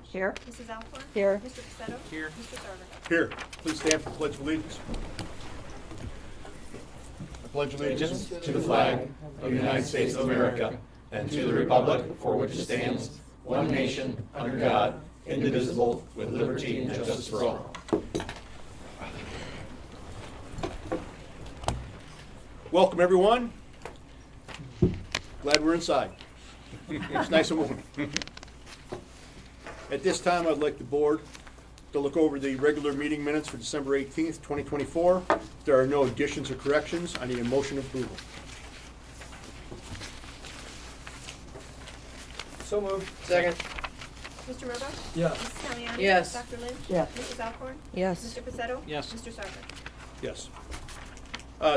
Lynch. Here. Mrs. Alcorn. Here. Mr. Pacetto. Here. Mr. Sarver. Here, please stand for the Pledge of Allegiance. I pledge allegiance to the flag of the United States of America and to the republic for which it stands, one nation, under God, indivisible, with liberty and justice for all. Welcome, everyone. Glad we're inside. It's nice and warm. At this time, I'd like the board to look over the regular meeting minutes for December 18th, 2024. If there are no additions or corrections, I need a motion of approval. So moved. Second. Mr. Roebuck. Yes. Mrs. Taliani. Yes. Dr. Lynch. Yes. Mrs. Alcorn. Yes. Mr. Pacetto. Yes. Mr. Sarver. Yes.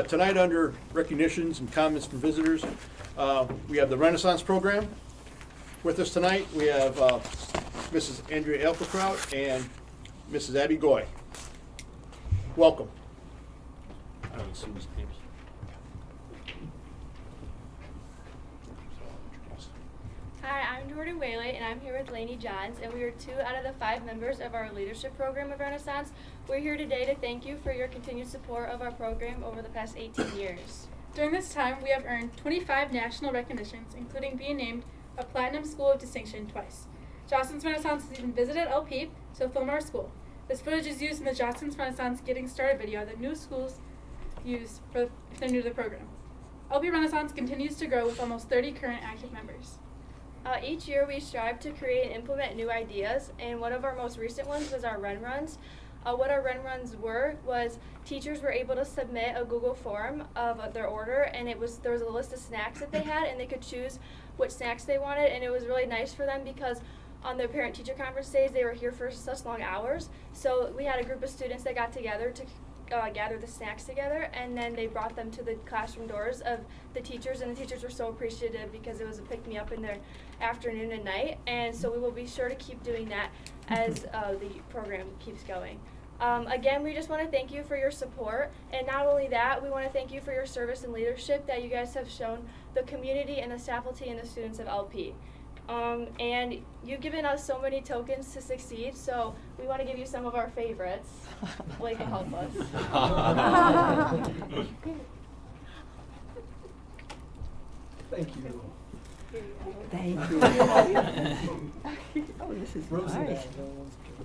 Tonight, under recognitions and comments from visitors, we have the Renaissance Program. With us tonight, we have Mrs. Andrea Elkerkraut and Mrs. Abby Goy. Welcome. I don't see these names. Hi, I'm Jordan Whaley, and I'm here with Lainey Johns, and we are 2 out of the 5 members of our leadership program of Renaissance. We're here today to thank you for your continued support of our program over the past 18 years. During this time, we have earned 25 national recognitions, including being named a Platinum School of Distinction twice. Johnson's Renaissance has even visited LP to film our school. This footage is used in the Johnson's Renaissance Getting Started video that new schools use if they're new to the program. LP Renaissance continues to grow with almost 30 current active members. Each year we strive to create and implement new ideas, and one of our most recent ones was our Run Runs. What our Run Runs was teachers were able to submit a Google form of their order, and there was a list of snacks that they had, and they could choose which snacks they wanted, and it was really nice for them because on their parent-teacher conference days they were here for such long hours. So we had a group of students that got together to gather the snacks together, and then they brought them to the classroom doors of the teachers, and the teachers were so appreciative because it was a pick-me-up in their afternoon and night, and so we will be sure to keep doing that as the program keeps going. Again, we just want to thank you for your support, and not only that, we want to thank you for your service and leadership that you guys have shown the community and the faculty and the students of LP. And you've given us so many tokens to succeed, so we want to give you some of our favorites. Blake will help us. Thank you. Thank you. Oh, this is nice.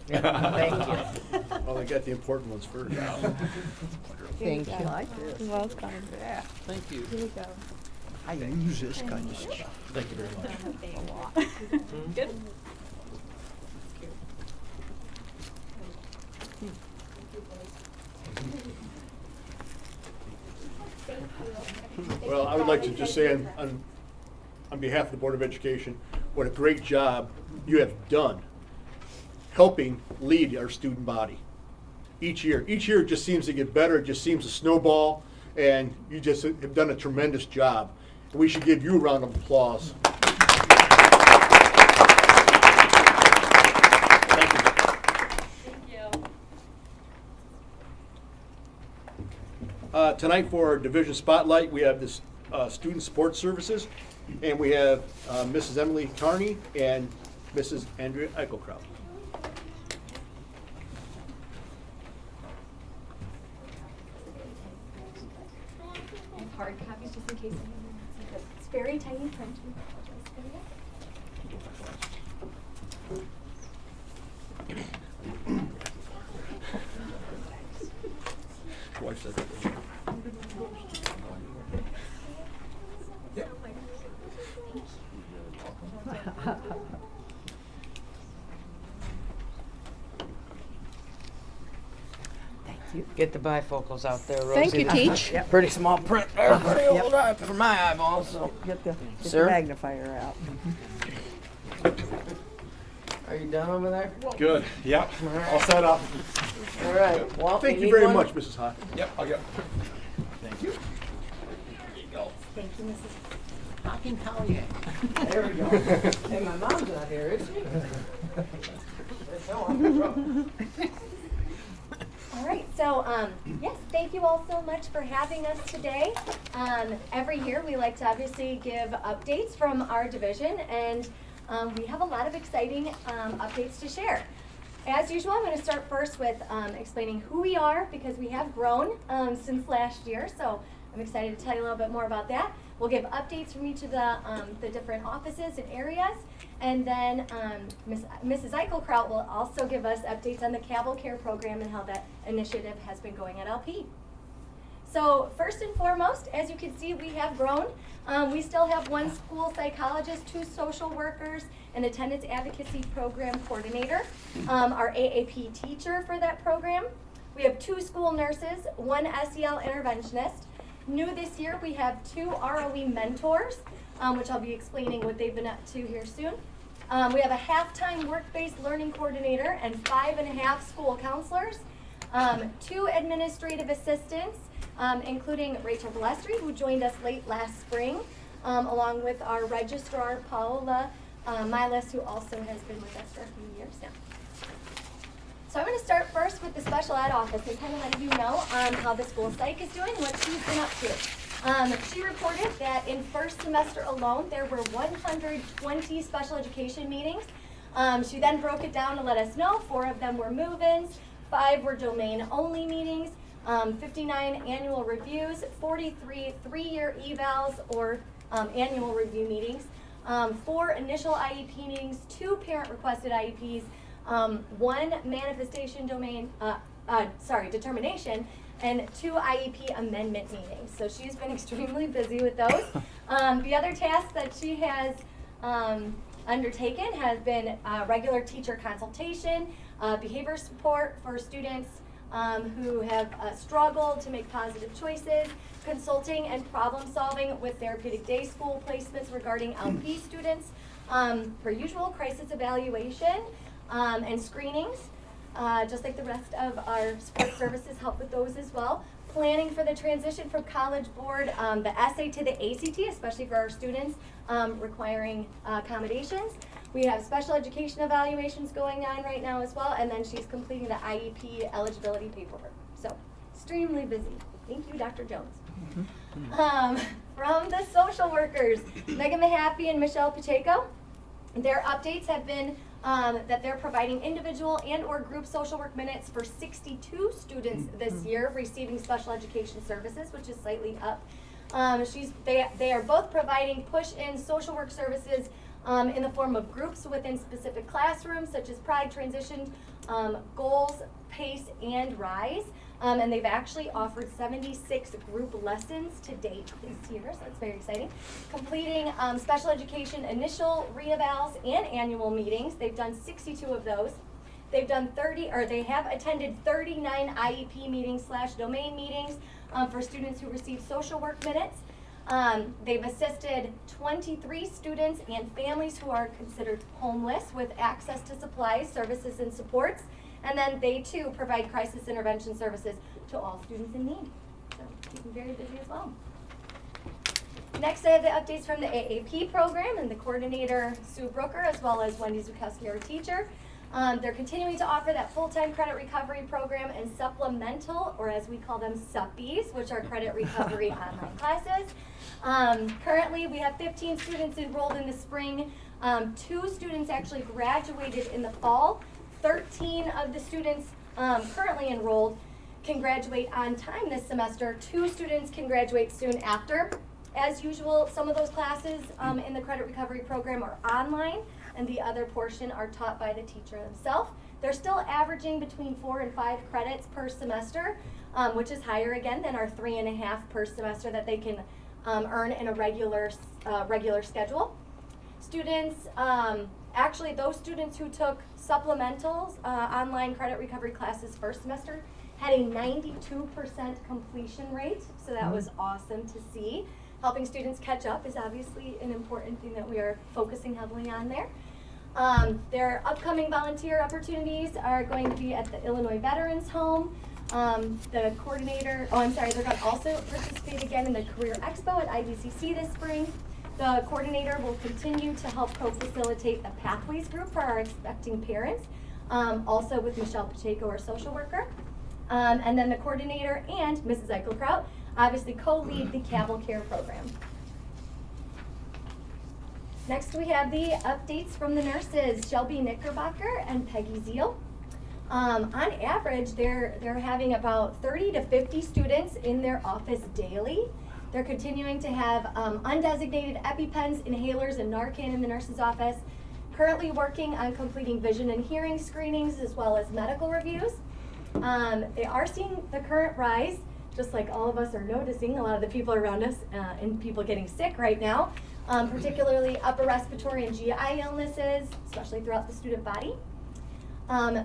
Thank you. Oh, they got the important ones first. Thank you. I like this. Welcome. Yeah. Thank you. Here you go. I use this kind of stuff. Thank you very much. A lot. Good. Well, I would like to just say on behalf of the Board of Education, what a great job you have done helping lead our student body. Each year it just seems to get better, it just seems to snowball, and you just have done a tremendous job. We should give you a round of applause. Thank you. Thank you. Tonight for our division spotlight, we have this student sports services, and we have Mrs. Emily Carney and Mrs. Andrea Eichelkraut. I have hard copies just in case anyone wants to see this. It's very tiny print. We apologize for that. Wife said that. Get the bifocals out there, Rosie. Thank you, Teach. Yep. Pretty small print there for my eyeballs. So. Get the Sir? magnifier out. Are you done over there? Good. Yep. All right. All set up. All right. Well, Thank you need very one? much, Mrs. Hawk. Yep. I'll get. Thank you. Thank you, Mrs. Hawking Collier. There we go. Hey, my mom's not here, is she? No, I'm in trouble. All right, so yes, thank you all so much for having us today. Every year we like to obviously give updates from our division, and we have a lot of exciting updates to share. As usual, I'm going to start first with explaining who we are, because we have grown since last year, so I'm excited to tell you a little bit more about that. We'll give updates from each of the different offices and areas, and then Mrs. Eichelkraut will also give us updates on the Caval Care program and how that initiative has been going at LP. So first and foremost, as you can see, we have grown. We still have 1 school psychologist, 2 social workers, an attendance advocacy program coordinator, our AAP teacher for that program. We have 2 school nurses, 1 SEL interventionist. New this year, we have 2 ROE mentors, which I'll be explaining what they've been up to here soon. We have a half-time work-based learning coordinator and 5.5 school counselors, 2 administrative assistants, including Rachel Balestri, who joined us late last spring, along with our registrar, Paola Milas, who also has been with us for a few years now. So I'm going to start first with the special ed office and kind of let you know how the school psych is doing, what she's been up to. She reported that in first semester alone, there were 120 special education meetings. She then broke it down to let us know 4 of them were move-ins, 5 were domain-only meetings, 59 annual reviews, 43 3-year evals or annual review meetings, 4 initial IEP meetings, 2 parent-requested IEPs, 1 manifestation determination, and 2 IEP amendment meetings. So she's been extremely busy with those. The other tasks that she has undertaken has been regular teacher consultation, behavior support for students who have struggled to make positive choices, consulting and problem solving with therapeutic day school placements regarding LP students, per usual, crisis evaluation, and screenings, just like the rest of our support services help with those as well. Planning for the transition from College Board, the essay to the ACT, especially for our students requiring accommodations. We have special education evaluations going on right now as well, and then she's completing the IEP eligibility paperwork. So, extremely busy. Thank you, Dr. Jones. From the social workers, Megan Mahaffey and Michelle Pacheco, their updates have been that they're providing individual and or group social work minutes for 62 students this year receiving special education services, which is slightly up. They are both providing push-in social work services in the form of groups within specific classrooms, such as Pride, Transition, Goals, PACE, and RISE. And they've actually offered 76 group lessons to date this year, so that's very exciting. Completing special education initial reevals and annual meetings. They've done 62 of those. They've done they have attended 39 IEP meetings / domain meetings for students who receive social work minutes. They've assisted 23 students and families who are considered homeless with access to supplies, services, and supports. And then they too provide crisis intervention services to all students in need. So keeping very busy as well. Next, I have the updates from the AAP program and the coordinator, Sue Brooker, as well as Wendy Zukowski, our teacher. They're continuing to offer that full-time credit recovery program and supplemental, or as we call them, suppies, which are credit recovery online classes. Currently, we have 15 students enrolled in the spring. 2 students actually graduated in the fall. 13 of the students currently enrolled can graduate on time this semester. 2 students can graduate soon after. As usual, some of those classes in the credit recovery program are online, and the other portion are taught by the teacher themselves. They're still averaging between 4 and 5 credits per semester, which is higher again than our 3.5 per semester that they can earn in a regular schedule. Students, actually those students who took supplementals, online credit recovery classes first semester, had a 92% completion rate, so that was awesome to see. Helping students catch up is obviously an important thing that we are focusing heavily on there. Their upcoming volunteer opportunities are going to be at the Illinois Veterans Home. The coordinator, they're going to also participate again in the Career Expo at IVCC this spring. The coordinator will continue to help co-facilitate the Pathways group for our expecting parents, also with Michelle Pacheco, our social worker. And then the coordinator and Mrs. Eichelkraut obviously co-lead the Caval Care program. Next, we have the updates from the nurses, Shelby Knickerbocker and Peggy Zeal. On average, they're having about 30 to 50 students in their office daily. They're continuing to have undesignated EpiPens, inhalers, and Narcan in the nurse's office. Currently working on completing vision and hearing screenings as well as medical reviews. They are seeing the current rise, just like all of us are noticing, a lot of the people around us and people getting sick right now, particularly upper respiratory and GI illnesses, especially throughout the student body.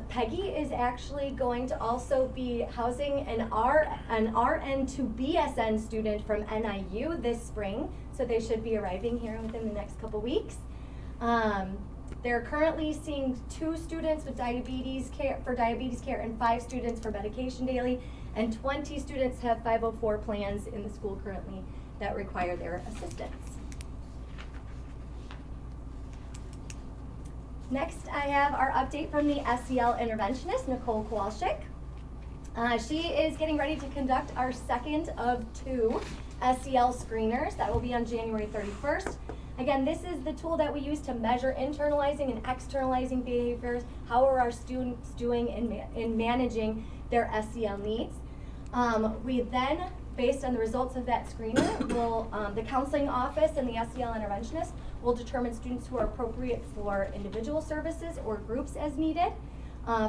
Peggy is actually going to also be housing an RN to BSN student from NIU this spring, so they should be arriving here within the next couple weeks. They're currently seeing 2 students with diabetes care and 5 students for medication daily, and 20 students have 504 plans in the school currently that require their assistance. Next, I have our update from the SEL interventionist, Nicole Kowalczyk. She is getting ready to conduct our second of 2 SEL screeners. That will be on January 31st. Again, this is the tool that we use to measure internalizing and externalizing behaviors. How are our students doing in managing their SEL needs? We then, based on the results of that screener, will the counseling office and the SEL interventionist will determine students who are appropriate for individual services or groups as needed.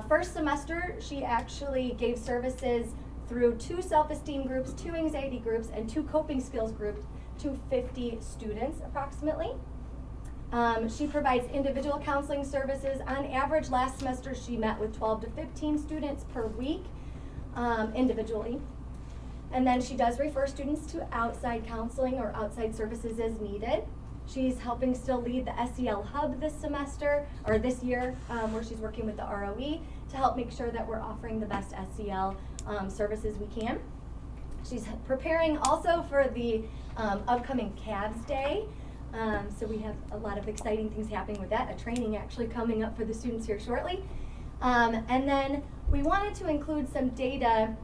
First semester, she actually gave services through 2 self-esteem groups, 2 anxiety groups, and 2 coping skills groups to 50 students approximately. She provides individual counseling services. On average, last semester, she met with 12 to 15 students per week individually. And then she does refer students to outside counseling or outside services as needed. She's helping still lead the SEL Hub this semester, or this year, where she's working with the ROE to help make sure that we're offering the best SEL services we can. She's preparing also for the upcoming Calves Day. So we have a lot of exciting things happening with that, a training actually coming up for the students here shortly. And then we wanted to include some data.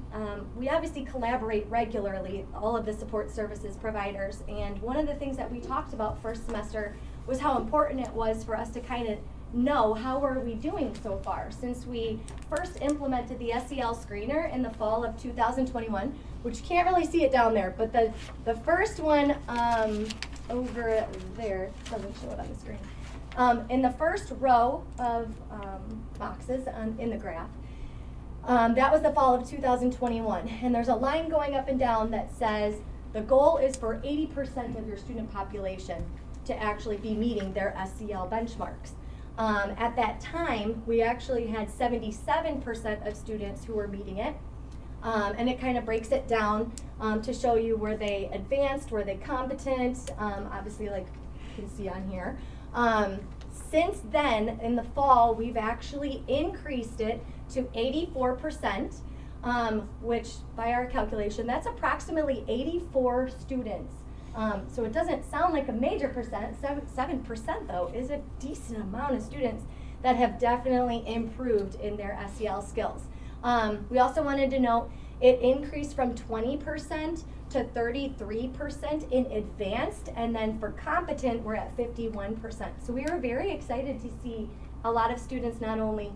We obviously collaborate regularly, all of the support services providers, and one of the things that we talked about first semester was how important it was for us to kind of know how are we doing so far. Since we first implemented the SEL screener in the fall of 2021, which you can't really see it down there, but the first one over there, doesn't show it on the screen. In the first row of boxes in the graph, that was the fall of 2021, and there's a line going up and down that says the goal is for 80% of your student population to actually be meeting their SEL benchmarks. At that time, we actually had 77% of students who were meeting it, and it kind of breaks it down to show you were they advanced, were they competent, obviously like you can see on here. Since then, in the fall, we've actually increased it to 84%, which by our calculation, that's approximately 84 students. So it doesn't sound like a major percent, 7% though is a decent amount of students that have definitely improved in their SEL skills. We also wanted to note it increased from 20% to 33% in advanced, and then for competent, we're at 51%. So we were very excited to see a lot of students not only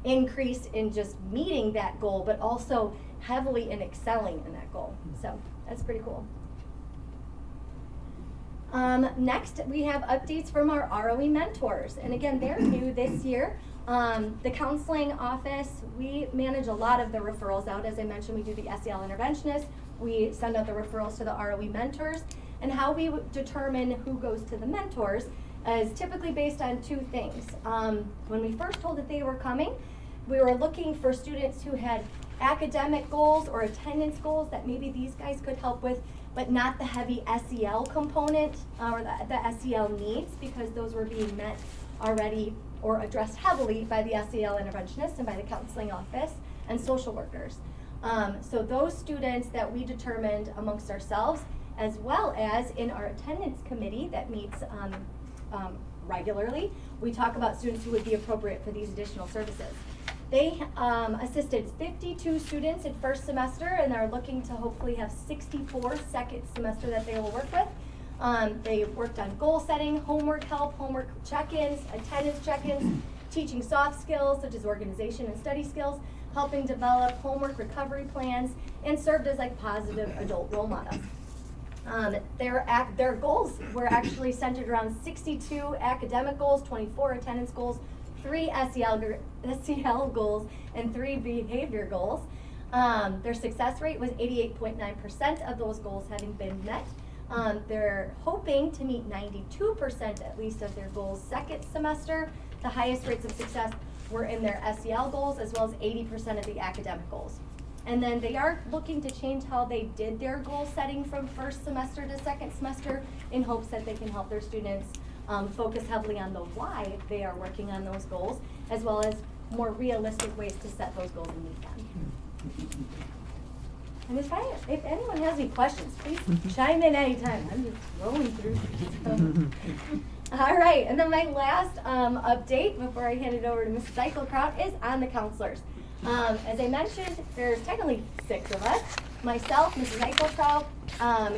increase in just meeting that goal, but also heavily in excelling in that goal. So that's pretty cool. Next, we have updates from our ROE mentors. And again, they're new this year. The counseling office, we manage a lot of the referrals out. As I mentioned, we do the SEL interventionist. We send out the referrals to the ROE mentors. And how we determine who goes to the mentors is typically based on 2 things. When we first told that they were coming, we were looking for students who had academic goals or attendance goals that maybe these guys could help with, but not the heavy SEL component or the SEL needs, because those were being met already or addressed heavily by the SEL interventionist and by the counseling office and social workers. So those students that we determined amongst ourselves, as well as in our attendance committee that meets regularly, we talk about students who would be appropriate for these additional services. They assisted 52 students in first semester, and they're looking to hopefully have 64 second semester that they will work with. They worked on goal setting, homework help, homework check-ins, attendance check-ins, teaching soft skills such as organization and study skills, helping develop homework recovery plans, and served as like positive adult role models. Their goals were actually centered around 62 academic goals, 24 attendance goals, 3 SEL goals, and 3 behavior goals. Their success rate was 88.9% of those goals having been met. They're hoping to meet 92% at least of their goals second semester. The highest rates of success were in their SEL goals as well as 80% of the academic goals. And then they are looking to change how they did their goal setting from first semester to second semester in hopes that they can help their students focus heavily on the why they are working on those goals, as well as more realistic ways to set those goals and meet them. And if anyone has any questions, please chime in anytime. I'm just rolling through. All right, and then my last update before I hand it over to Mrs. Eichelkraut is on the counselors. As I mentioned, there's technically 6 of us. Myself, Mrs. Eichelkraut,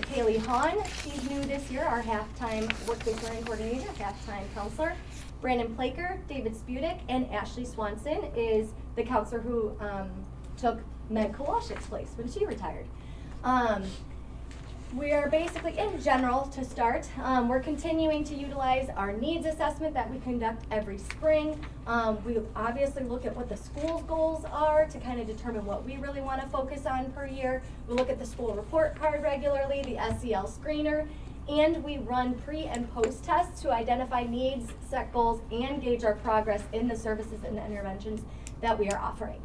Kaylee Hahn, she's new this year, our half-time work-based learning coordinator, half-time counselor. Brandon Plaker, David Spudick, and Ashley Swanson is the counselor who took Meg Kowalczyk's place when she retired. We are basically, in general, to start, we're continuing to utilize our needs assessment that we conduct every spring. We obviously look at what the school's goals are to kind of determine what we really want to focus on per year. We look at the school report card regularly, the SEL screener, and we run pre and post tests to identify needs, set goals, and gauge our progress in the services and interventions that we are offering.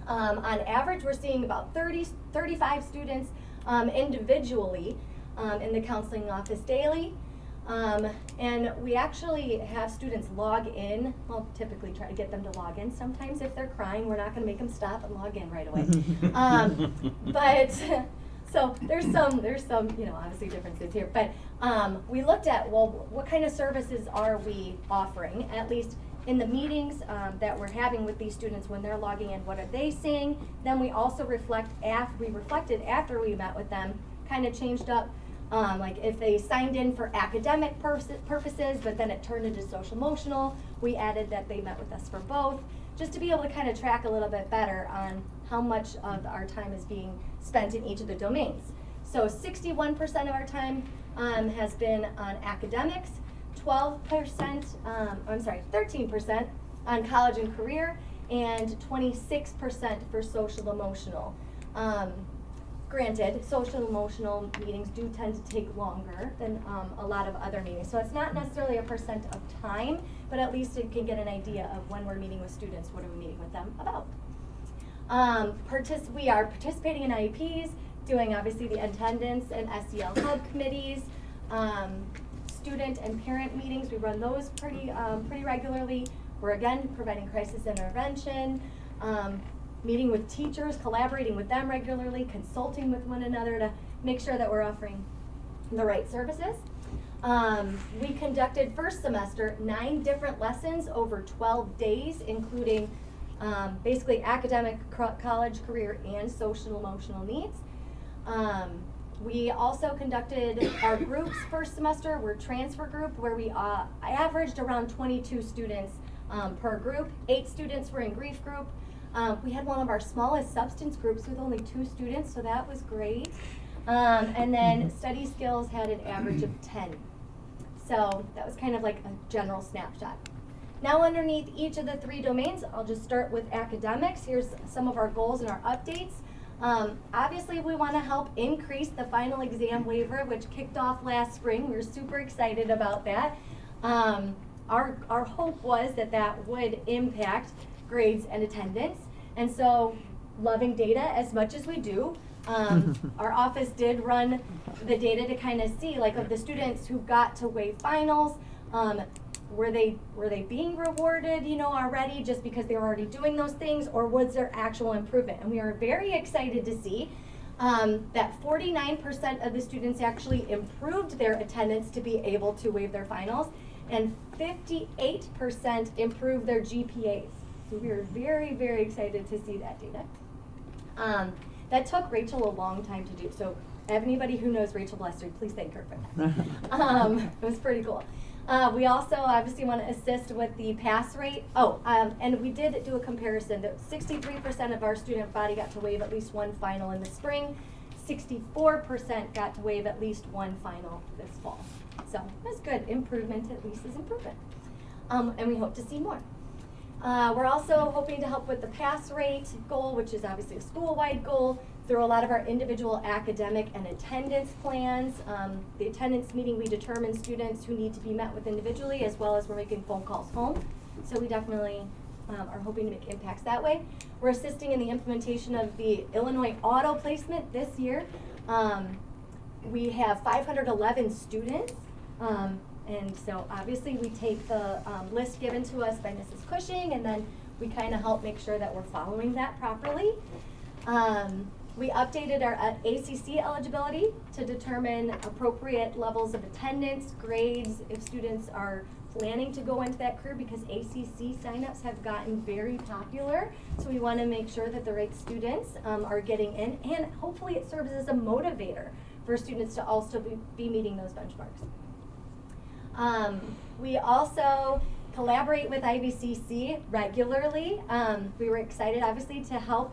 On average, we're seeing about 35 students individually in the counseling office daily. And we actually have students log in. Well, typically try to get them to log in. Sometimes if they're crying, we're not going to make them stop and log in right away. But so there's some, obviously differences here. But we looked at, well, what kind of services are we offering, at least in the meetings that we're having with these students when they're logging in, what are they seeing? Then we also reflected after we met with them, kind of changed up, like if they signed in for academic purposes, but then it turned into social emotional, we added that they met with us for both, just to be able to kind of track a little bit better on how much of our time is being spent in each of the domains. So 61% of our time has been on academics, 13% on college and career, and 26% for social emotional. Granted, social emotional meetings do tend to take longer than a lot of other meetings. So it's not necessarily a percent of time, but at least it can get an idea of when we're meeting with students, what are we meeting with them about. We are participating in IEPs, doing obviously the attendance and SEL hub committees, student and parent meetings. We run those pretty regularly. We're again providing crisis intervention, meeting with teachers, collaborating with them regularly, consulting with one another to make sure that we're offering the right services. We conducted first semester 9 different lessons over 12 days, including basically academic, college, career, and social emotional needs. We also conducted our groups first semester. We're transfer group where we averaged around 22 students per group. 8 students were in grief group. We had one of our smallest substance groups with only 2 students, so that was great. And then study skills had an average of 10. So that was kind of like a general snapshot. Now underneath each of the 3 domains, I'll just start with academics. Here's some of our goals and our updates. Obviously, we want to help increase the final exam waiver, which kicked off last spring. We were super excited about that. Our hope was that would impact grades and attendance. And so, loving data as much as we do, our office did run the data to kind of see, like, of the students who got to waive finals, were they being rewarded, already just because they were already doing those things, or was there actual improvement? And we are very excited to see that 49% of the students actually improved their attendance to be able to waive their finals, and 58% improved their GPAs. So we are very, very excited to see that data. That took Rachel a long time to do. So anybody who knows Rachel Blessery, please thank her for that. It was pretty cool. We also obviously want to assist with the pass rate. And we did do a comparison that 63% of our student body got to waive at least one final in the spring. 64% got to waive at least one final this fall. So that's good. Improvement at least is improvement. And we hope to see more. We're also hoping to help with the pass rate goal, which is obviously a school-wide goal, through a lot of our individual academic and attendance plans. The attendance meeting, we determine students who need to be met with individually, as well as we're making phone calls home. So we definitely are hoping to make impacts that way. We're assisting in the implementation of the Illinois auto placement this year. We have 511 students. And so obviously we take the list given to us by Mrs. Cushing, and then we kind of help make sure that we're following that properly. We updated our ACC eligibility to determine appropriate levels of attendance, grades, if students are planning to go into that career, because ACC signups have gotten very popular. So we want to make sure that the right students are getting in, and hopefully it serves as a motivator for students to also be meeting those benchmarks. We also collaborate with IVCC regularly. We were excited, obviously, to help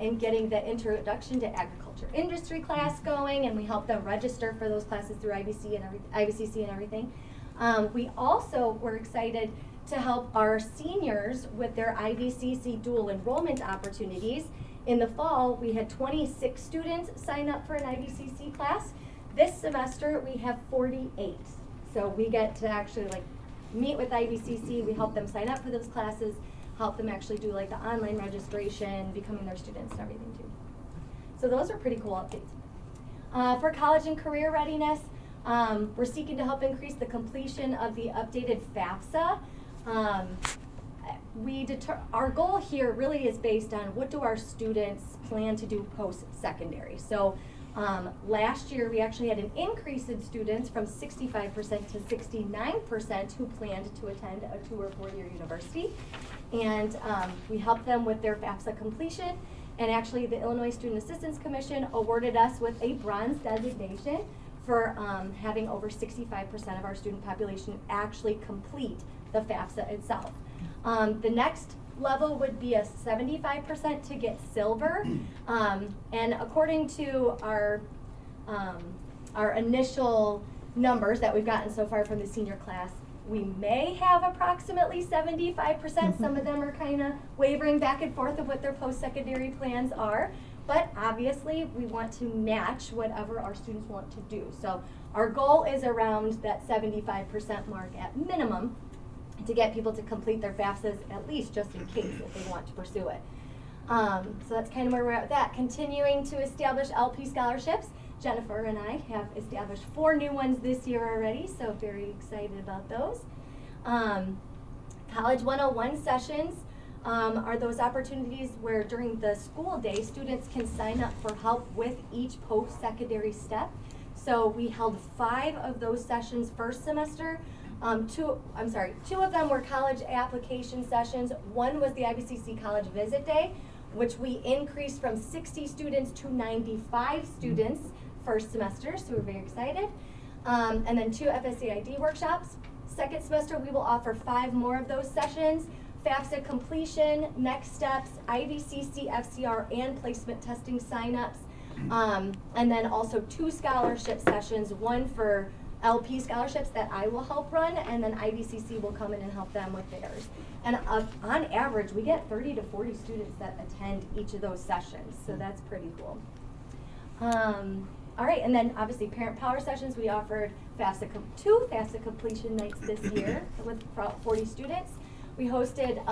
in getting the Introduction to Agriculture Industry class going, and we help them register for those classes through IVCC and everything. We also were excited to help our seniors with their IVCC dual enrollment opportunities. In the fall, we had 26 students sign up for an IVCC class. This semester, we have 48. So we get to actually meet with IVCC, we help them sign up for those classes, help them actually do the online registration, becoming their students and everything too. So those are pretty cool updates. For college and career readiness, we're seeking to help increase the completion of the updated FAFSA. Our goal here really is based on what do our students plan to do post-secondary. So last year we actually had an increase in students from 65% to 69% who planned to attend a 2 or 4 year university. And we helped them with their FAFSA completion. And actually the Illinois Student Assistance Commission awarded us with a bronze designation for having over 65% of our student population actually complete the FAFSA itself. The next level would be a 75% to get silver. And according to our initial numbers that we've gotten so far from the senior class, we may have approximately 75%. Some of them are kind of wavering back and forth of what their post-secondary plans are. But obviously, we want to match whatever our students want to do. So our goal is around that 75% mark at minimum to get people to complete their FAFSAs, at least just in case if they want to pursue it. So that's kind of where we're at with that. Continuing to establish LP scholarships. Jennifer and I have established 4 new ones this year already, so very excited about those. College 101 sessions are those opportunities where during the school day, students can sign up for help with each post-secondary step. So we held 5 of those sessions first semester. 2 of them were college application sessions. 1 was the IVCC College Visit Day, which we increased from 60 students to 95 students first semester, so we're very excited. And then 2 FSAID workshops. Second semester, we will offer 5 more of those sessions. FAFSA completion, next steps, IVCC, FCR, and placement testing signups. And then also 2 scholarship sessions, 1 for LP scholarships that I will help run, and then IVCC will come in and help them with theirs. And on average, we get 30 to 40 students that attend each of those sessions, so that's pretty cool. All right, and then obviously parent power sessions. We offered 2 FAFSA completion nights this year with 40 students. We hosted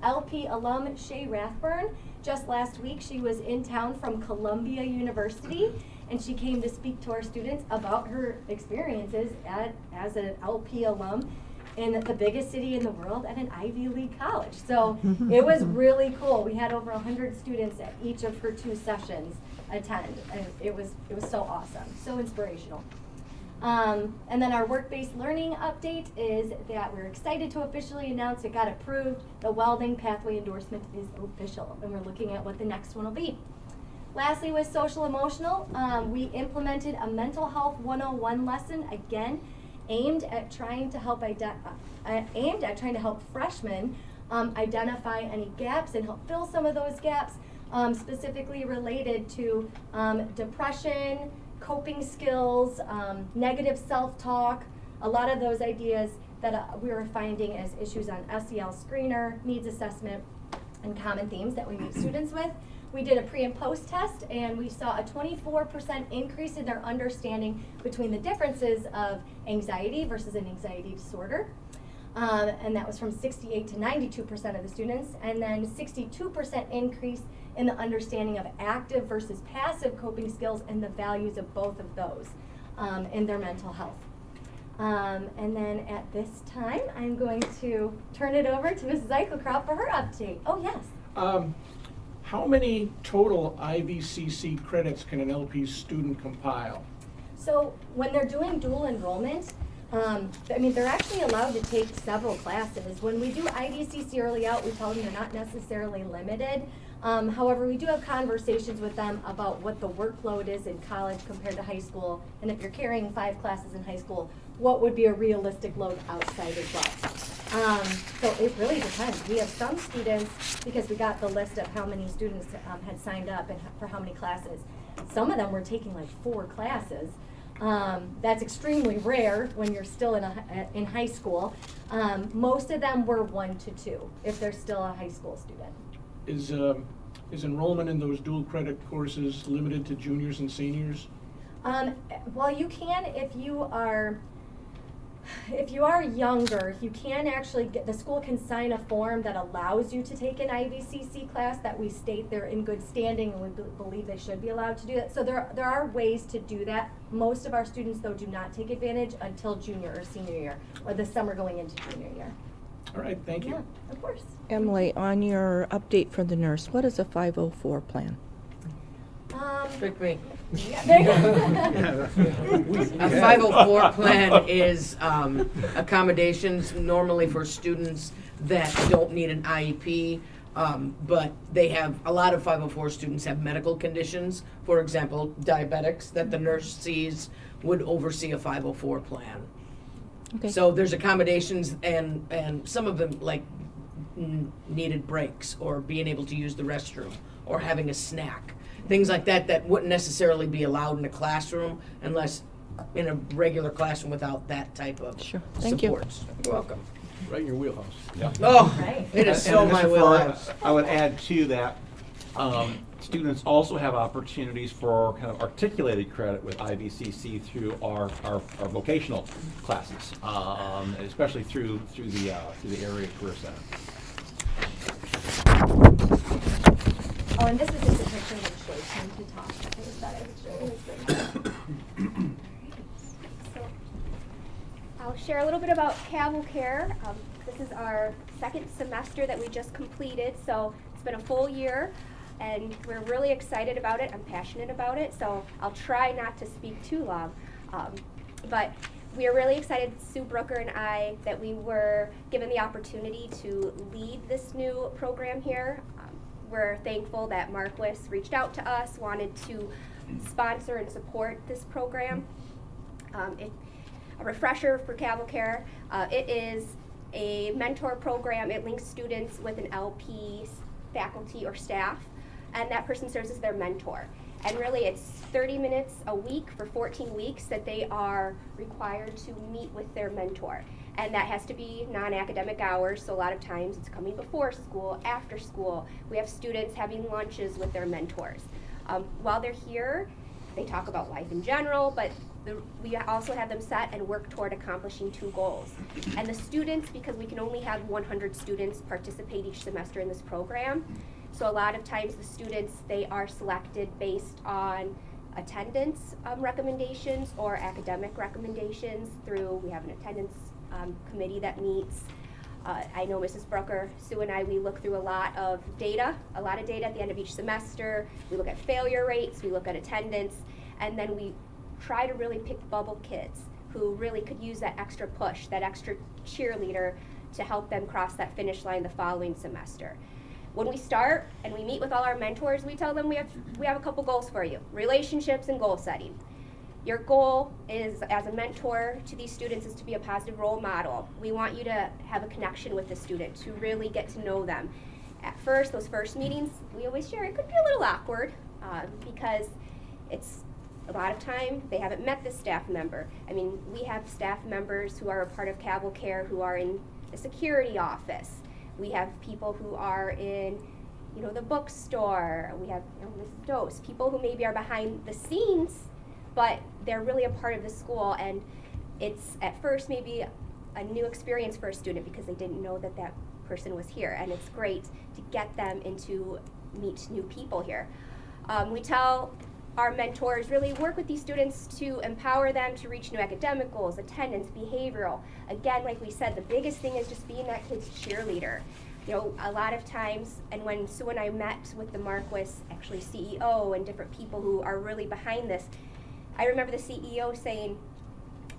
LP alum Shay Rathburn. Just last week, she was in town from Columbia University, and she came to speak to our students about her experiences as an LP alum in the biggest city in the world at an Ivy League college. So it was really cool. We had over 100 students at each of her 2 sessions attend, and it was so awesome, so inspirational. And then our work-based learning update is that we're excited to officially announce it got approved. The welding pathway endorsement is official, and we're looking at what the next one will be. Lastly, with social emotional, we implemented a mental health 101 lesson, again, aimed at trying to help freshmen identify any gaps and help fill some of those gaps, specifically related to depression, coping skills, negative self-talk, a lot of those ideas that we were finding as issues on SEL screener, needs assessment, and common themes that we meet students with. We did a pre and post test, and we saw a 24% increase in their understanding between the differences of anxiety versus an anxiety disorder. And that was from 68 to 92% of the students, and then 62% increase in the understanding of active versus passive coping skills and the values of both of those in their mental health. And then at this time, I'm going to turn it over to Mrs. Eichelkraut for her update. Oh, yes. How many total IVCC credits can an LP student compile? So when they're doing dual enrollment, they're actually allowed to take several classes. When we do IVCC early out, we tell them they're not necessarily limited. However, we do have conversations with them about what the workload is in college compared to high school, and if you're carrying 5 classes in high school, what would be a realistic load outside as well. So it really depends. We have some students, because we got the list of how many students had signed up and for how many classes. Some of them were taking like 4 classes. That's extremely rare when you're still in high school. Most of them were 1 to 2 if they're still a high school student. Is enrollment in those dual credit courses limited to juniors and seniors? Well, you can if you are younger, you can actually the school can sign a form that allows you to take an IVCC class that we state they're in good standing and we believe they should be allowed to do that. So there are ways to do that. Most of our students, though, do not take advantage until junior or senior year, or the summer going into junior year. All right, thank you. Yeah, of course. Emily, on your update for the nurse, what is a 504 plan? Trick me. Yeah, there you go. A 504 plan is accommodations normally for students that don't need an IEP, but they have, a lot of 504 students have medical conditions. For example, diabetics that the nurse sees would oversee a 504 plan. Okay. So there's accommodations and some of them like needed breaks or being able to use the restroom or having a snack. Things like that wouldn't necessarily be allowed in a classroom unless in a regular classroom without that type of Sure. Thank you. supports. You're welcome. Right in your wheelhouse. Yeah. Oh, Right. it is so And my Mr. wheelhouse. Farr, I would add to that, students also have opportunities for kind of articulated credit with IVCC through our vocational classes, especially through the area career center. Oh, and this is just a picture that shows him to talk. I just thought I would show you his thing. So, I'll share a little bit about Caval Care. This is our 2nd semester that we just completed, so it's been a full year, and we're really excited about it. I'm passionate about it, so I'll try not to speak too long. But we are really excited, Sue Brooker and I, that we were given the opportunity to lead this new program here. We're thankful that Marquis reached out to us, wanted to sponsor and support this program. A refresher for Caval Care, it is a mentor program. It links students with an LP faculty or staff, and that person serves as their mentor. And really it's 30 minutes a week for 14 weeks that they are required to meet with their mentor. And that has to be non-academic hours, so a lot of times it's coming before school, after school. We have students having lunches with their mentors. While they're here, they talk about life in general, but we also have them set and work toward accomplishing 2 goals. And the students, because we can only have 100 students participate each semester in this program, so a lot of times the students, they are selected based on attendance recommendations or academic recommendations through, we have an attendance committee that meets. I know Mrs. Brooker, Sue and I, we look through a lot of data at the end of each semester. We look at failure rates, we look at attendance, and then we try to really pick bubble kids who really could use that extra push, that extra cheerleader to help them cross that finish line the following semester. when we start and we meet with all our mentors, we tell them we have a couple goals for you: relationships and goal setting. Your goal is, as a mentor to these students, is to be a positive role model. We want you to have a connection with the student, to really get to know them. At first, those first meetings, we always share, it could be a little awkward because it's a lot of time they haven't met this staff member. I mean, we have staff members who are a part of Caval Care who are in the security office. We have people who are in, the bookstore. We have Mrs. Dose, people who maybe are behind the scenes, but they're really a part of the school, and it's at first maybe a new experience for a student because they didn't know that that person was here, and it's great to get them into meet new people here. We tell our mentors really work with these students to empower them to reach new academic goals, attendance, behavioral. Again, like we said, the biggest thing is just being that kid's cheerleader. A lot of times, and when Sue and I met with the Marquis, actually CEO and different people who are really behind this, I remember the CEO saying,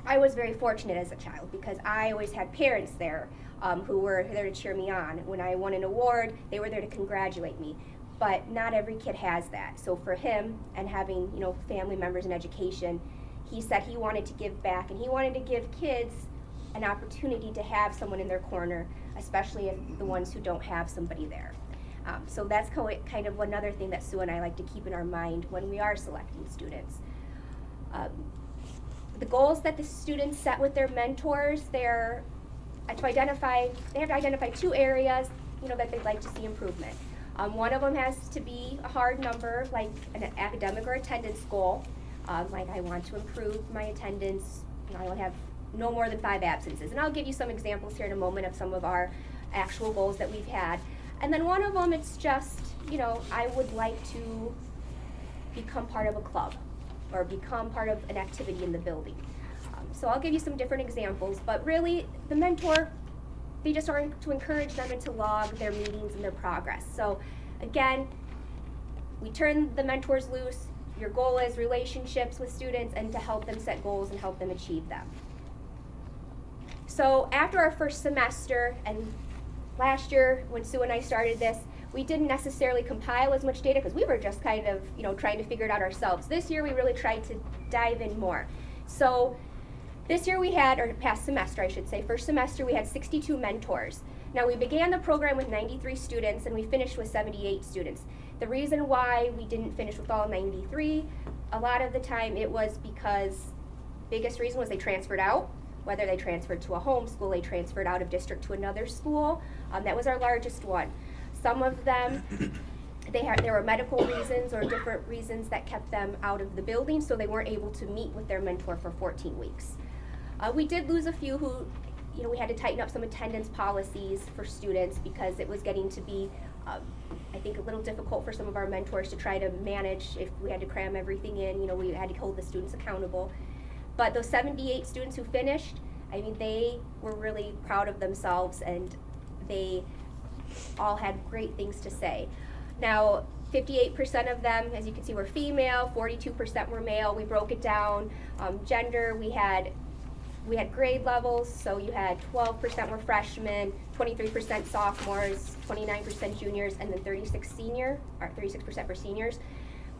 I was very fortunate as a child because I always had parents there who were there to cheer me on. When I won an award, they were there to congratulate me. But not every kid has that. So for him, and having family members in education, he said he wanted to give back, and he wanted to give kids an opportunity to have someone in their corner, especially if the ones who don't have somebody there. So that's kind of another thing that Sue and I like to keep in our mind when we are selecting students. The goals that the students set with their mentors, they have to identify 2 areas, that they'd like to see improvement. One of them has to be a hard number, like an academic or attendance goal. Like I want to improve my attendance. I want to have no more than 5 absences. And I'll give you some examples here in a moment of some of our actual goals that we've had. And then one of them, it's just, I would like to become part of a club or become part of an activity in the building. So I'll give you some different examples, but really the mentor, they just are to encourage them and to log their meetings and their progress. So again, we turn the mentors loose. Your goal is relationships with students and to help them set goals and help them achieve them. So after our first semester, and last year when Sue and I started this, we didn't necessarily compile as much data because we were just kind of, trying to figure it out ourselves. This year we really tried to dive in more. So this year we had, or past semester I should say, first semester we had 62 mentors. Now we began the program with 93 students and we finished with 78 students. The reason why we didn't finish with all 93, a lot of the time it was because biggest reason was they transferred out. Whether they transferred to a home school, they transferred out of district to another school. That was our largest one. Some of them, there were medical reasons or different reasons that kept them out of the building, so they weren't able to meet with their mentor for 14 weeks. We did lose a few who, we had to tighten up some attendance policies for students because it was getting to be, I think, a little difficult for some of our mentors to try to manage if we had to cram everything in. We had to hold the students accountable. But those 78 students who finished, they were really proud of themselves and they all had great things to say. Now, 58% of them, as you can see, were female, 42% were male. We broke it down. Gender, we had grade levels, so you had 12% were freshmen, 23% sophomores, 29% juniors, and then 36% for seniors.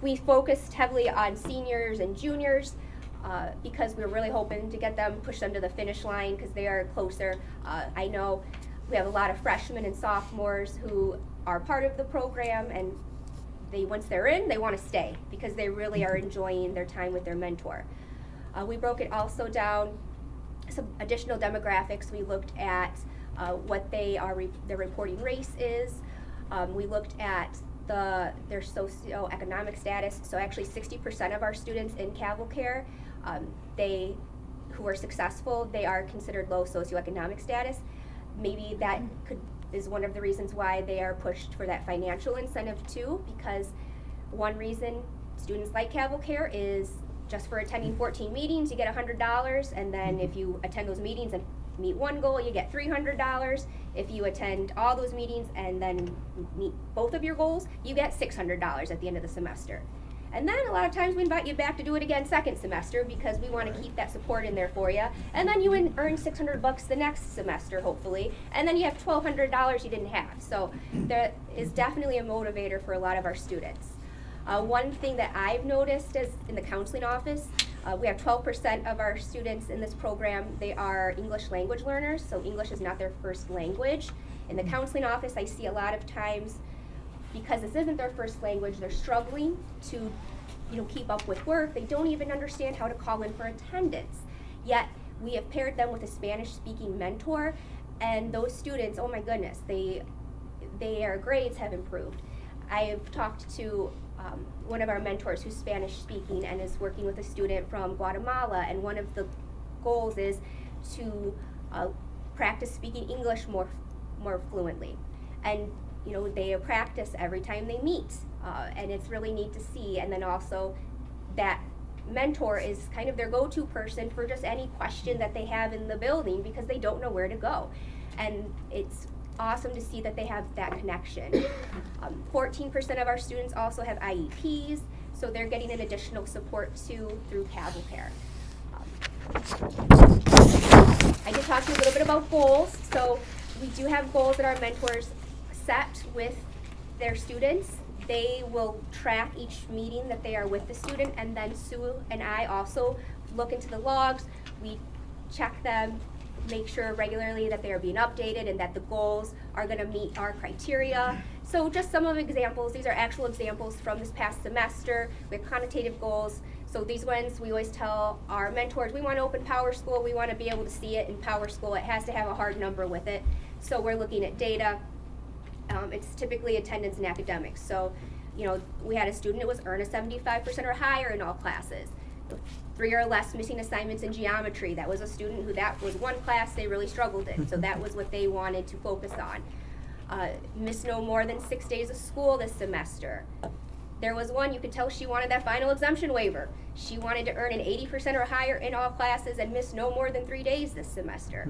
We focused heavily on seniors and juniors because we were really hoping to get them, push them to the finish line because they are closer. I know we have a lot of freshmen and sophomores who are part of the program, and once they're in, they want to stay because they really are enjoying their time with their mentor. We broke it also down, some additional demographics. We looked at what their reporting race is. We looked at their socioeconomic status. So actually 60% of our students in Caval Care, who are successful, they are considered low socioeconomic status. Maybe that is one of the reasons why they are pushed for that financial incentive too, because one reason students like Caval Care is just for attending 14 meetings, you get $100, and then if you attend those meetings and meet one goal, you get $300. If you attend all those meetings and then meet both of your goals, you get $600 at the end of the semester. And then a lot of times we invite you back to do it again second semester because we want to keep that support in there for you. And then you earn $600 the next semester, hopefully. And then you have $1,200 you didn't have. So that is definitely a motivator for a lot of our students. One thing that I've noticed is in the counseling office, we have 12% of our students in this program, they are English language learners, so English is not their first language. In the counseling office, I see a lot of times, because this isn't their first language, they're struggling to keep up with work. They don't even understand how to call in for attendance. Yet, we have paired them with a Spanish-speaking mentor, and those students, oh my goodness, their grades have improved. I've talked to one of our mentors who's Spanish speaking and is working with a student from Guatemala, and one of the goals is to practice speaking English more fluently. And they practice every time they meet, and it's really neat to see. And then also that mentor is kind of their go-to person for just any question that they have in the building because they don't know where to go. And it's awesome to see that they have that connection. 14% of our students also have IEPs, so they're getting an additional support too through CavalCare. I did talk to you a little bit about goals. So we do have goals that our mentors set with their students. They will track each meeting that they are with the student, and then Sue and I also look into the logs. We check them, make sure regularly that they are being updated and that the goals are going to meet our criteria. So just some of the examples, these are actual examples from this past semester with quantitative goals. So these ones, we always tell our mentors, we want to open Power School, we want to be able to see it in Power School. It has to have a hard number with it. So we're looking at data. It's typically attendance and academics. So, we had a student that was earned a 75% or higher in all classes. 3 or less missing assignments in geometry. That was a student who that was one class they really struggled in. So that was what they wanted to focus on. Missed no more than 6 days of school this semester. There was one, you could tell she wanted that final exemption waiver. She wanted to earn an 80% or higher in all classes and miss no more than 3 days this semester.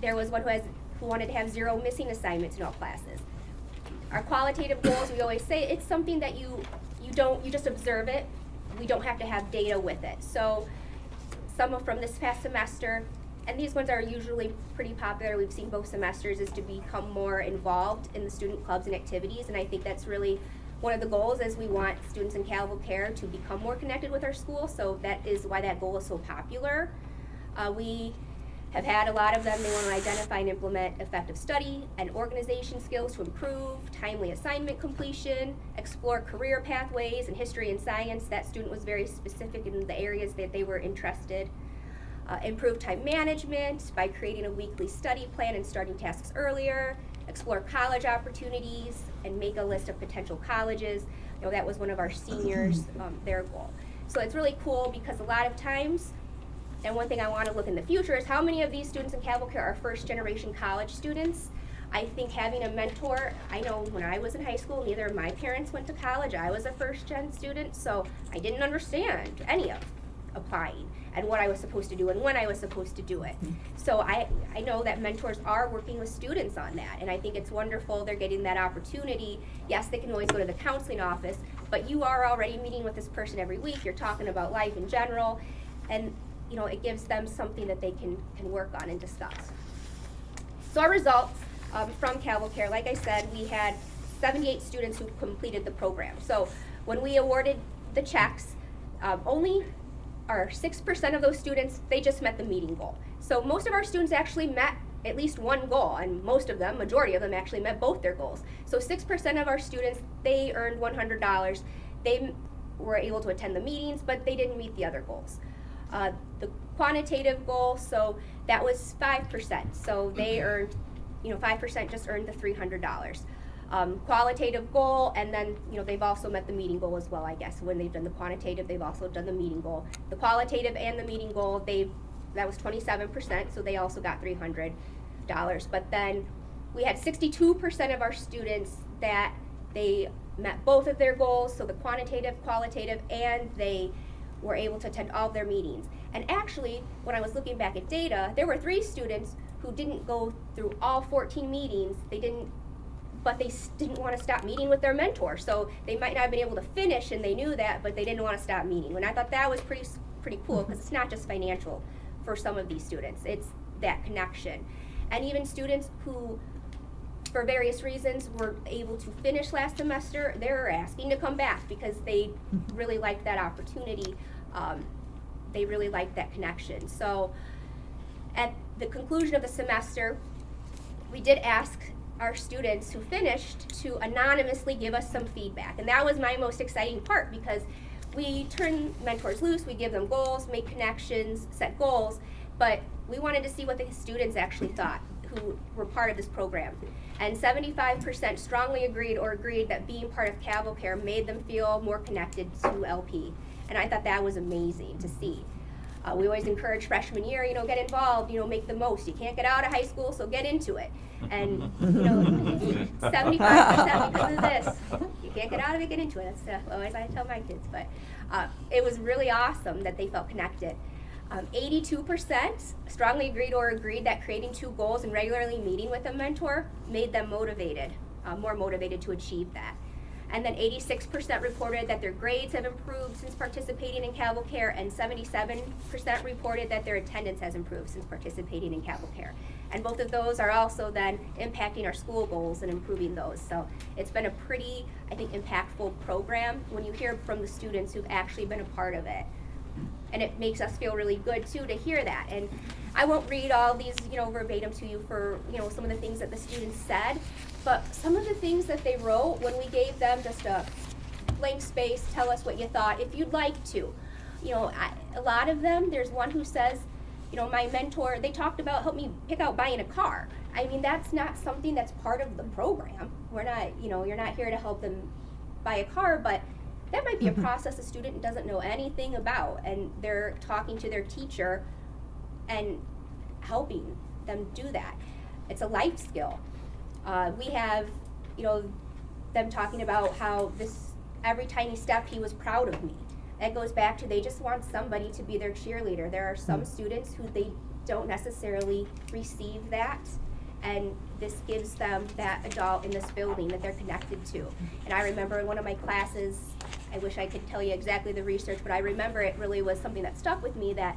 There was one who wanted to have 0 missing assignments in all classes. Our qualitative goals, we always say, it's something that you just observe it. We don't have to have data with it. So some from this past semester, and these ones are usually pretty popular, we've seen both semesters, is to become more involved in the student clubs and activities, and I think that's really one of the goals is we want students in CavalCare to become more connected with our school, so that is why that goal is so popular. We have had a lot of them. They want to identify and implement effective study and organization skills to improve timely assignment completion, explore career pathways in history and science. That student was very specific in the areas that they were interested. Improve time management by creating a weekly study plan and starting tasks earlier. Explore college opportunities and make a list of potential colleges. That was one of our seniors, their goal. So it's really cool because a lot of times, and one thing I want to look in the future is how many of these students in CavalCare are first generation college students. I think having a mentor, I know when I was in high school, neither of my parents went to college. I was a first gen student, so I didn't understand any of applying and what I was supposed to do and when I was supposed to do it. So I know that mentors are working with students on that, and I think it's wonderful they're getting that opportunity. Yes, they can always go to the counseling office, but you are already meeting with this person every week. You're talking about life in general, and it gives them something that they can work on and discuss. So our results from CavalCare, like I said, we had 78 students who completed the program. So when we awarded the checks, only 6% of those students, they just met the meeting goal. So most of our students actually met at least one goal, and most of them, majority of them, actually met both their goals. So 6% of our students, they earned $100. They were able to attend the meetings, but they didn't meet the other goals. The quantitative goal, so that was 5%. So they earned, 5% just earned the $300. Qualitative goal, and then, they've also met the meeting goal as well, I guess. When they've done the quantitative, they've also done the meeting goal. The qualitative and the meeting goal, that was 27%, so they also got $300. But then we had 62% of our students that they met both of their goals, so the quantitative, qualitative, and they were able to attend all of their meetings. And actually, when I was looking back at data, there were 3 students who didn't go through all 14 meetings. They but they didn't want to stop meeting with their mentor. So they might not have been able to finish, and they knew that, but they didn't want to stop meeting. And I thought that was pretty cool, because it's not just financial for some of these students, it's that connection. And even students who, for various reasons, were able to finish last semester, they're asking to come back because they really liked that opportunity. They really liked that connection. So at the conclusion of the semester, we did ask our students who finished to anonymously give us some feedback. And that was my most exciting part, because we turn mentors loose, we give them goals, make connections, set goals, but we wanted to see what the students actually thought who were part of this program. And 75% strongly agreed that being part of CavalCare made them feel more connected to LP. And I thought that was amazing to see. We always encourage freshman year, get involved, make the most. You can't get out of high school, so get into it. And, 75% because of this. You can't get out of it, get into it. That's always I tell my kids. But it was really awesome that they felt connected. 82% strongly agreed that creating 2 goals and regularly meeting with a mentor made them motivated, more motivated to achieve that. And then 86% reported that their grades have improved since participating in CavalCare, and 77% reported that their attendance has improved since participating in CavalCare. And both of those are also then impacting our school goals and improving those. So it's been a pretty, I think, impactful program when you hear from the students who've actually been a part of it. And it makes us feel really good too to hear that. And I won't read all these, verbatim to you for, some of the things that the students said, but some of the things that they wrote when we gave them just a blank space, tell us what you thought, if you'd like to. A lot of them, there's one who says, my mentor, they talked about help me pick out buying a car. I mean, that's not something that's part of the program. We're not, you're not here to help them buy a car, but that might be a process a student doesn't know anything about, and they're talking to their teacher and helping them do that. It's a life skill. We have, them talking about how every tiny step he was proud of me. That goes back to they just want somebody to be their cheerleader. There are some students who they don't necessarily receive that, and this gives them that adult in this building that they're connected to. And I remember in one of my classes, I wish I could tell you exactly the research, but I remember it really was something that stuck with me, that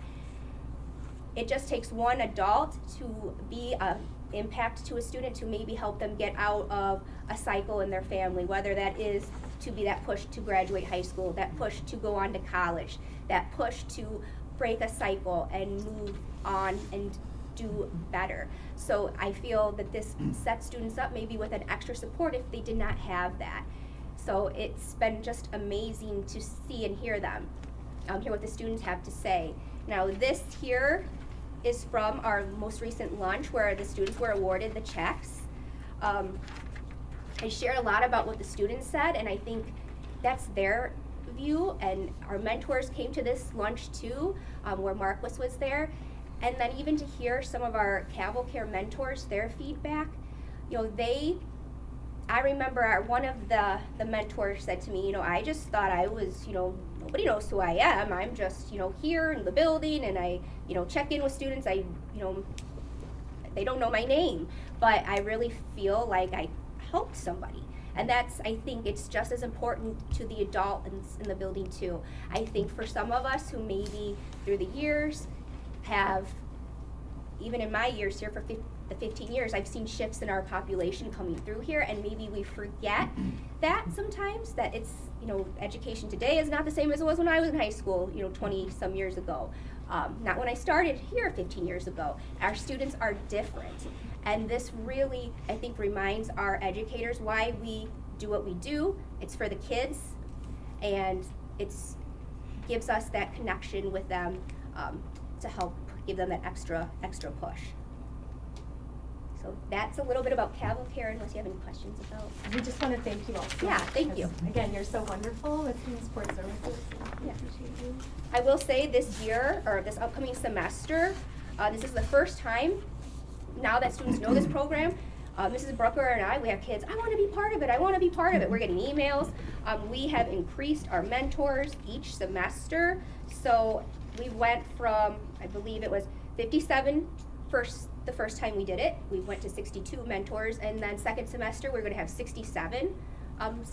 it just takes one adult to be an impact to a student to maybe help them get out of a cycle in their family, whether that is to be that push to graduate high school, that push to go on to college, that push to break a cycle and move on and do better. So I feel that this sets students up maybe with an extra support if they did not have that. So it's been just amazing to see and hear them, hear what the students have to say. Now this here is from our most recent lunch where the students were awarded the checks. I shared a lot about what the students said, and I think that's their view, and our mentors came to this lunch too, where Marquis was there. And then even to hear some of our CavalCare mentors, their feedback, I remember one of the mentors said to me, I just thought I was, nobody knows who I am. I'm just, here in the building, and I, check in with students. I, they don't know my name, but I really feel like I helped somebody. And that's, I think it's just as important to the adult in the building too. I think for some of us who maybe through the years have, even in my years here for the 15 years, I've seen shifts in our population coming through here, and maybe we forget that sometimes, that it's, education today is not the same as it was when I was in high school, 20 some years ago. Not when I started here 15 years ago. Our students are different. And this really, I think, reminds our educators why we do what we do. It's for the kids, and it's gives us that connection with them to help give them that extra push. So that's a little bit about CavalCare, unless you have any questions about. We just want to thank you all so Yeah, much, thank you. because, again, you're so wonderful with Student Support Services. Yeah. Appreciate you. I will say this year, or this upcoming semester, this is the first time now that students know this program. Mrs. Brooker and I, we have kids, I want to be part of it, I want to be part of it. We're getting emails. We have increased our mentors each semester. So we went from, I believe it was 57 first the first time we did it. We went to 62 mentors, and then second semester we're going to have 67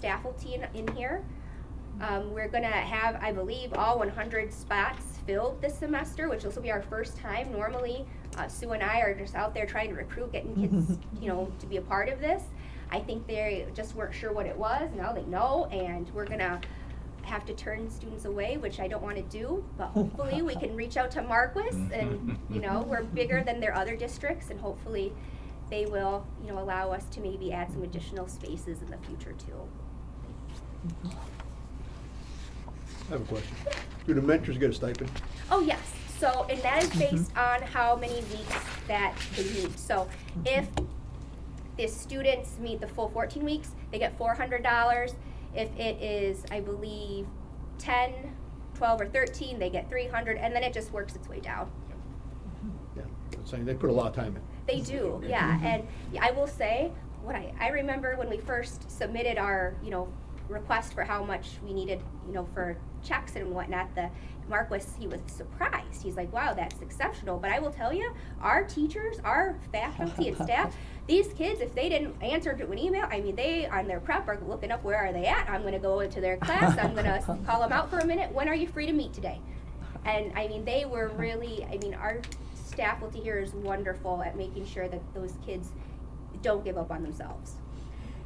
faculty in here. We're going to have, I believe, all 100 spots filled this semester, which will be our first time. Normally, Sue and I are just out there trying to recruit, getting kids, to be a part of this. I think they just weren't sure what it was. Now they know, and we're going to have to turn students away, which I don't want to do, but hopefully we can reach out to Marquis, and we're bigger than their other districts, and hopefully they will allow us to maybe add some additional spaces in the future too. I have a question. Do the mentors get a stipend? Oh yes, so and that is based on how many weeks that they meet. So if the students meet the full 14 weeks, they get $400. If it is, I believe, 10, 12, or 13, they get $300, and then it just works its way down. Yeah, I'm saying they put a lot of time in. They do, yeah. And I will say, I remember when we first submitted our, request for how much we needed, for checks and whatnot, the Marquis, he was surprised. He's like, wow, that's exceptional. But I will tell you, our teachers, our faculty and staff, these kids, if they didn't answer to an email, I mean, they, on their prep, are looking up where are they at. I'm going to go into their class. I'm going to call them out for a minute. When are you free to meet today? And, I mean, they were really, our faculty here is wonderful at making sure that those kids don't give up on themselves.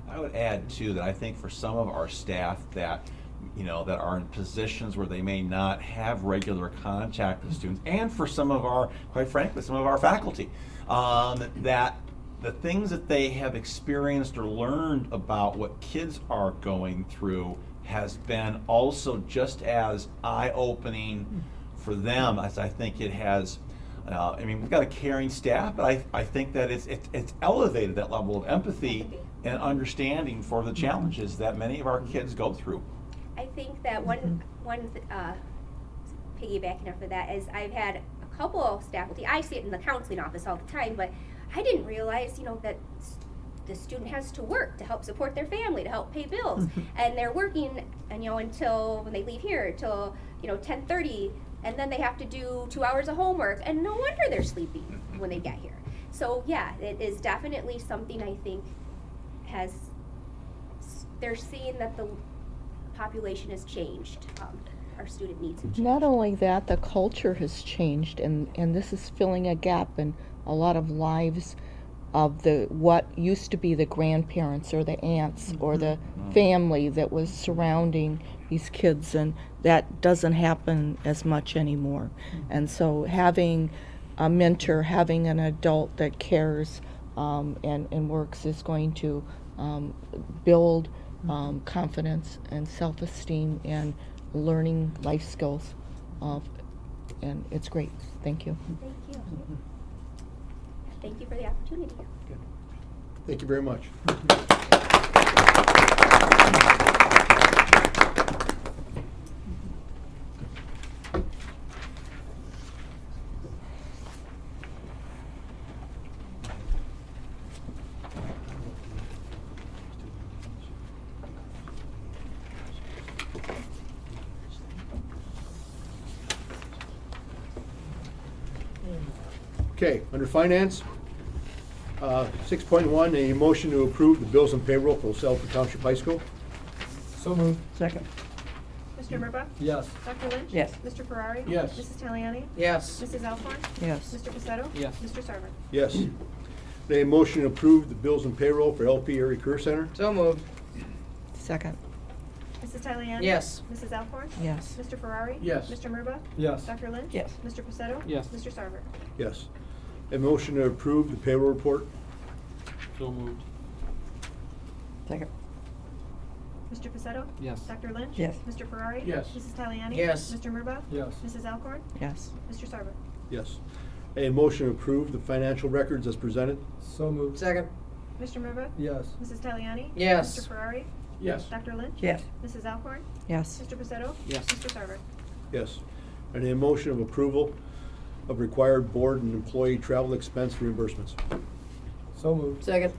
I would add too that I think for some of our staff that that are in positions where they may not have regular contact with students, and for some of our, quite frankly, some of our faculty, that the things that they have experienced or learned about what kids are going through has been also just as eye-opening for them as I think it has. We've got a caring staff, but I think that it's elevated that level of empathy and understanding for the challenges that many of our kids go through. I think that one piggybacking off of that is I've had a couple of faculty. I see it in the counseling office all the time, but I didn't realize, that the student has to work to help support their family, to help pay bills, and they're working, and until when they leave here, till 10:30, and then they have to do 2 hours of homework, and no wonder they're sleeping when they get here. So yeah, it is definitely something I think they're seeing that the population has changed. Our student needs have changed. Not only that, the culture has changed, and this is filling a gap in a lot of lives of what used to be the grandparents or the aunts or the family that was surrounding these kids, and that doesn't happen as much anymore. And so having a mentor, having an adult that cares and works is going to build confidence and self-esteem and learning life skills, and it's great. Thank you. Thank you. Thank you for the opportunity. Thank you very much. Okay, under finance, 6.1, a motion to approve the bills and payroll for LaSalle-Peru Township High School. So moved. Second. Mr. Murbaugh? Yes. Dr. Lynch? Yes. Mr. Ferrari? Yes. Mrs. Taliani? Yes. Mrs. Alcorn? Yes. Mr. Pacetto? Yes. Mr. Sarver? Yes. A motion to approve the bills and payroll for LP Area Career Center. So moved. Second. Mrs. Taliani? Yes. Mrs. Alcorn? Yes. Mr. Ferrari? Yes. Mr. Murbaugh? Yes. Dr. Lynch? Yes. Mr. Pacetto? Yes. Mr. Sarver? Yes. A motion to approve the payroll report. So moved. Second. Mr. Pacetto? Yes. Dr. Lynch? Yes. Mr. Ferrari? Yes. Mrs. Taliani? Yes. Mr. Murbaugh? Yes. Mrs. Alcorn? Yes. Mr. Sarver? Yes. A motion to approve the financial records as presented. So moved. Second. Mr. Murbaugh? Yes. Mrs. Taliani? Yes. Mr. Ferrari? Yes. Dr. Lynch? Yes. Mrs. Alcorn? Yes. Mr. Pacetto? Yes. Mr. Sarver? Yes. And a motion of approval of required board and employee travel expense reimbursements. So moved. Second.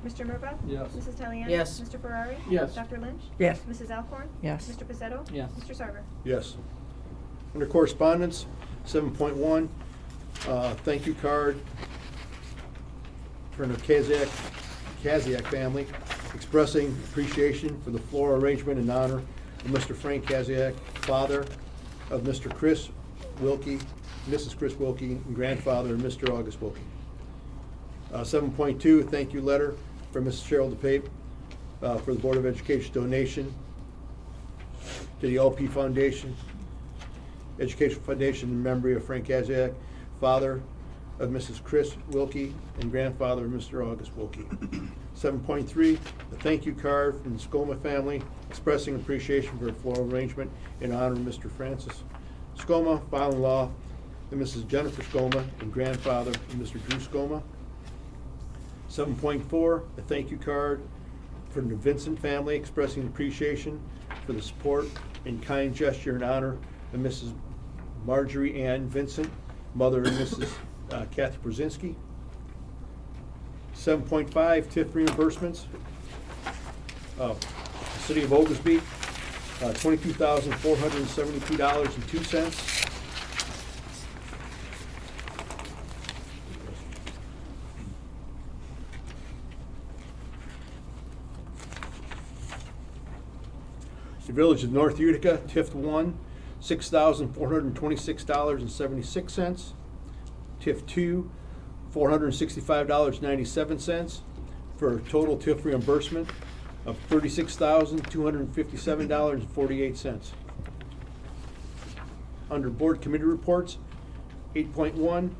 Mr. Murbaugh? Yes. Mrs. Taliani? Yes. Mr. Ferrari? Yes. Dr. Lynch? Yes. Mrs. Alcorn? Yes. Mr. Pacetto? Yes. Mr. Sarver? Yes. Under correspondence, 7.1, thank you card from the Kaziak family, expressing appreciation for the floral arrangement in honor of Mr. Frank Kaziak, father of Mr. Chris Wilkie, Mrs. Chris Wilkie, and grandfather of Mr. August Wilkie. 7.2, thank you letter from Mrs. Cheryl DePape for the Board of Education donation to the LP Foundation, Educational Foundation in memory of Frank Kaziak, father of Mrs. Chris Wilkie and grandfather of Mr. August Wilkie. 7.3, a thank you card from the Skoma family expressing appreciation for a floral arrangement in honor of Mr. Francis Skoma, father-in-law of Mrs. Jennifer Skoma and grandfather of Mr. Drew Skoma. 7.4, a thank you card from the Vincent family expressing appreciation for the support and kind gesture in honor of Mrs. Marjorie Ann Vincent, mother of Mrs. Kathy Brzezinski. 7.5, TIF reimbursements. City of Oglesby, $22,472.02. The Village of North Utica, TIF 1, $6,426.76. TIF 2, $465.97, for a total TIF reimbursement of $36,257.48. Under Board Committee Reports, 8.1,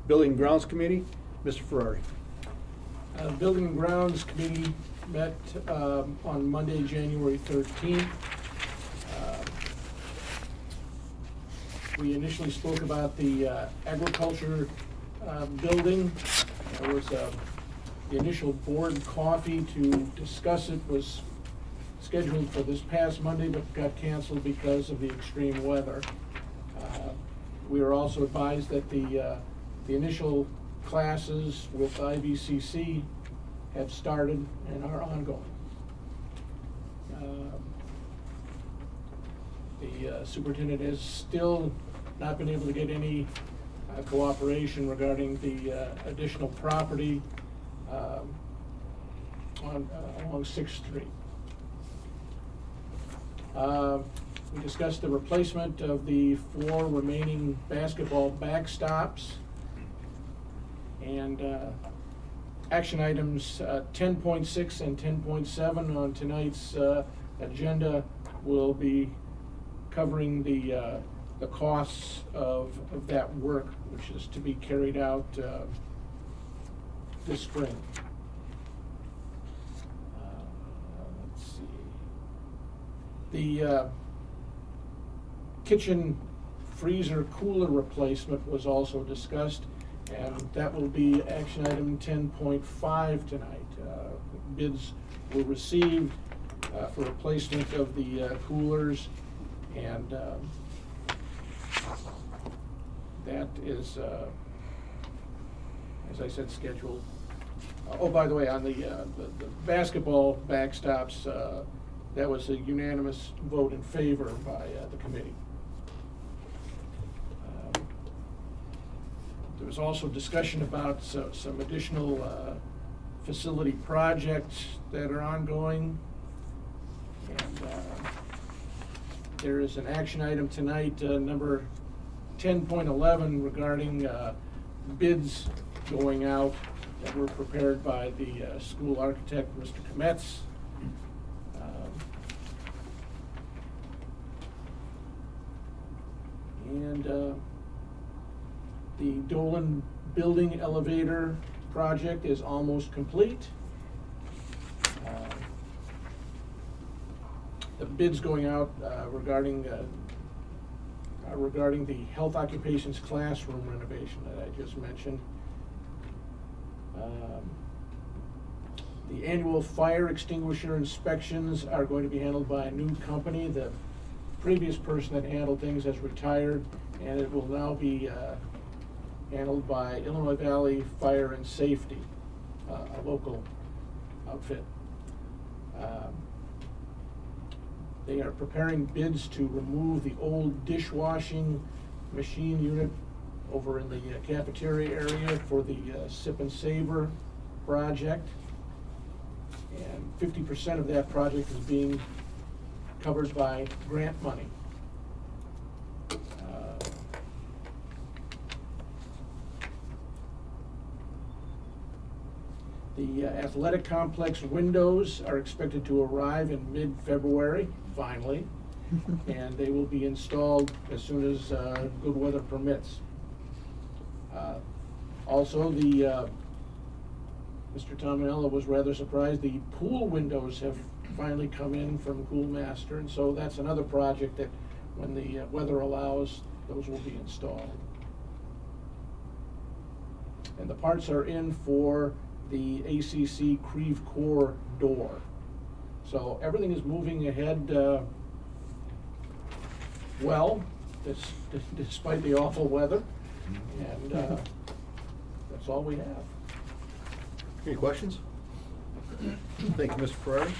Building and Grounds Committee, Mr. Ferrari. Building and Grounds Committee met on Monday, January 13th. We initially spoke about the agriculture building. There was the initial board coffee to discuss it was scheduled for this past Monday, but got canceled because of the extreme weather. We were also advised that the initial classes with IVCC have started and are ongoing. The superintendent has still not been able to get any cooperation regarding the additional property along 6th Street. We discussed the replacement of the 4 remaining basketball backstops, and action items 10.6 and 10.7 on tonight's agenda will be covering the costs of that work, which is to be carried out this spring. Let's see. The kitchen freezer cooler replacement was also discussed, and that will be action item 10.5 tonight. Bids were received for replacement of the coolers, and that is, as I said, scheduled. Oh, by the way, on the basketball backstops, that was a unanimous vote in favor by the committee. There was also discussion about some additional facility projects that are ongoing. And there is an action item tonight, number 10.11, regarding bids going out that were prepared by the school architect, Mr. Kometz. And the Dolan building elevator project is almost complete. The bids going out regarding the health occupations classroom renovation that I just mentioned. The annual fire extinguisher inspections are going to be handled by a new company. The previous person that handled things has retired, and it will now be handled by Illinois Valley Fire and Safety, a local outfit. They are preparing bids to remove the old dishwashing machine unit over in the cafeteria area for the Sip and Savor project. And 50% of that project is being covered by grant money. The athletic complex windows are expected to arrive in mid-February, finally, and they will be installed as soon as good weather permits. Also, Mr. Tominella was rather surprised, the pool windows have finally come in from Coolmaster, and so that's another project that, when the weather allows, those will be installed. And the parts are in for the ACC Creve Core door. So everything is moving ahead well, despite the awful weather, and that's all we have. Any questions? Thank you, Mr. Ferrari.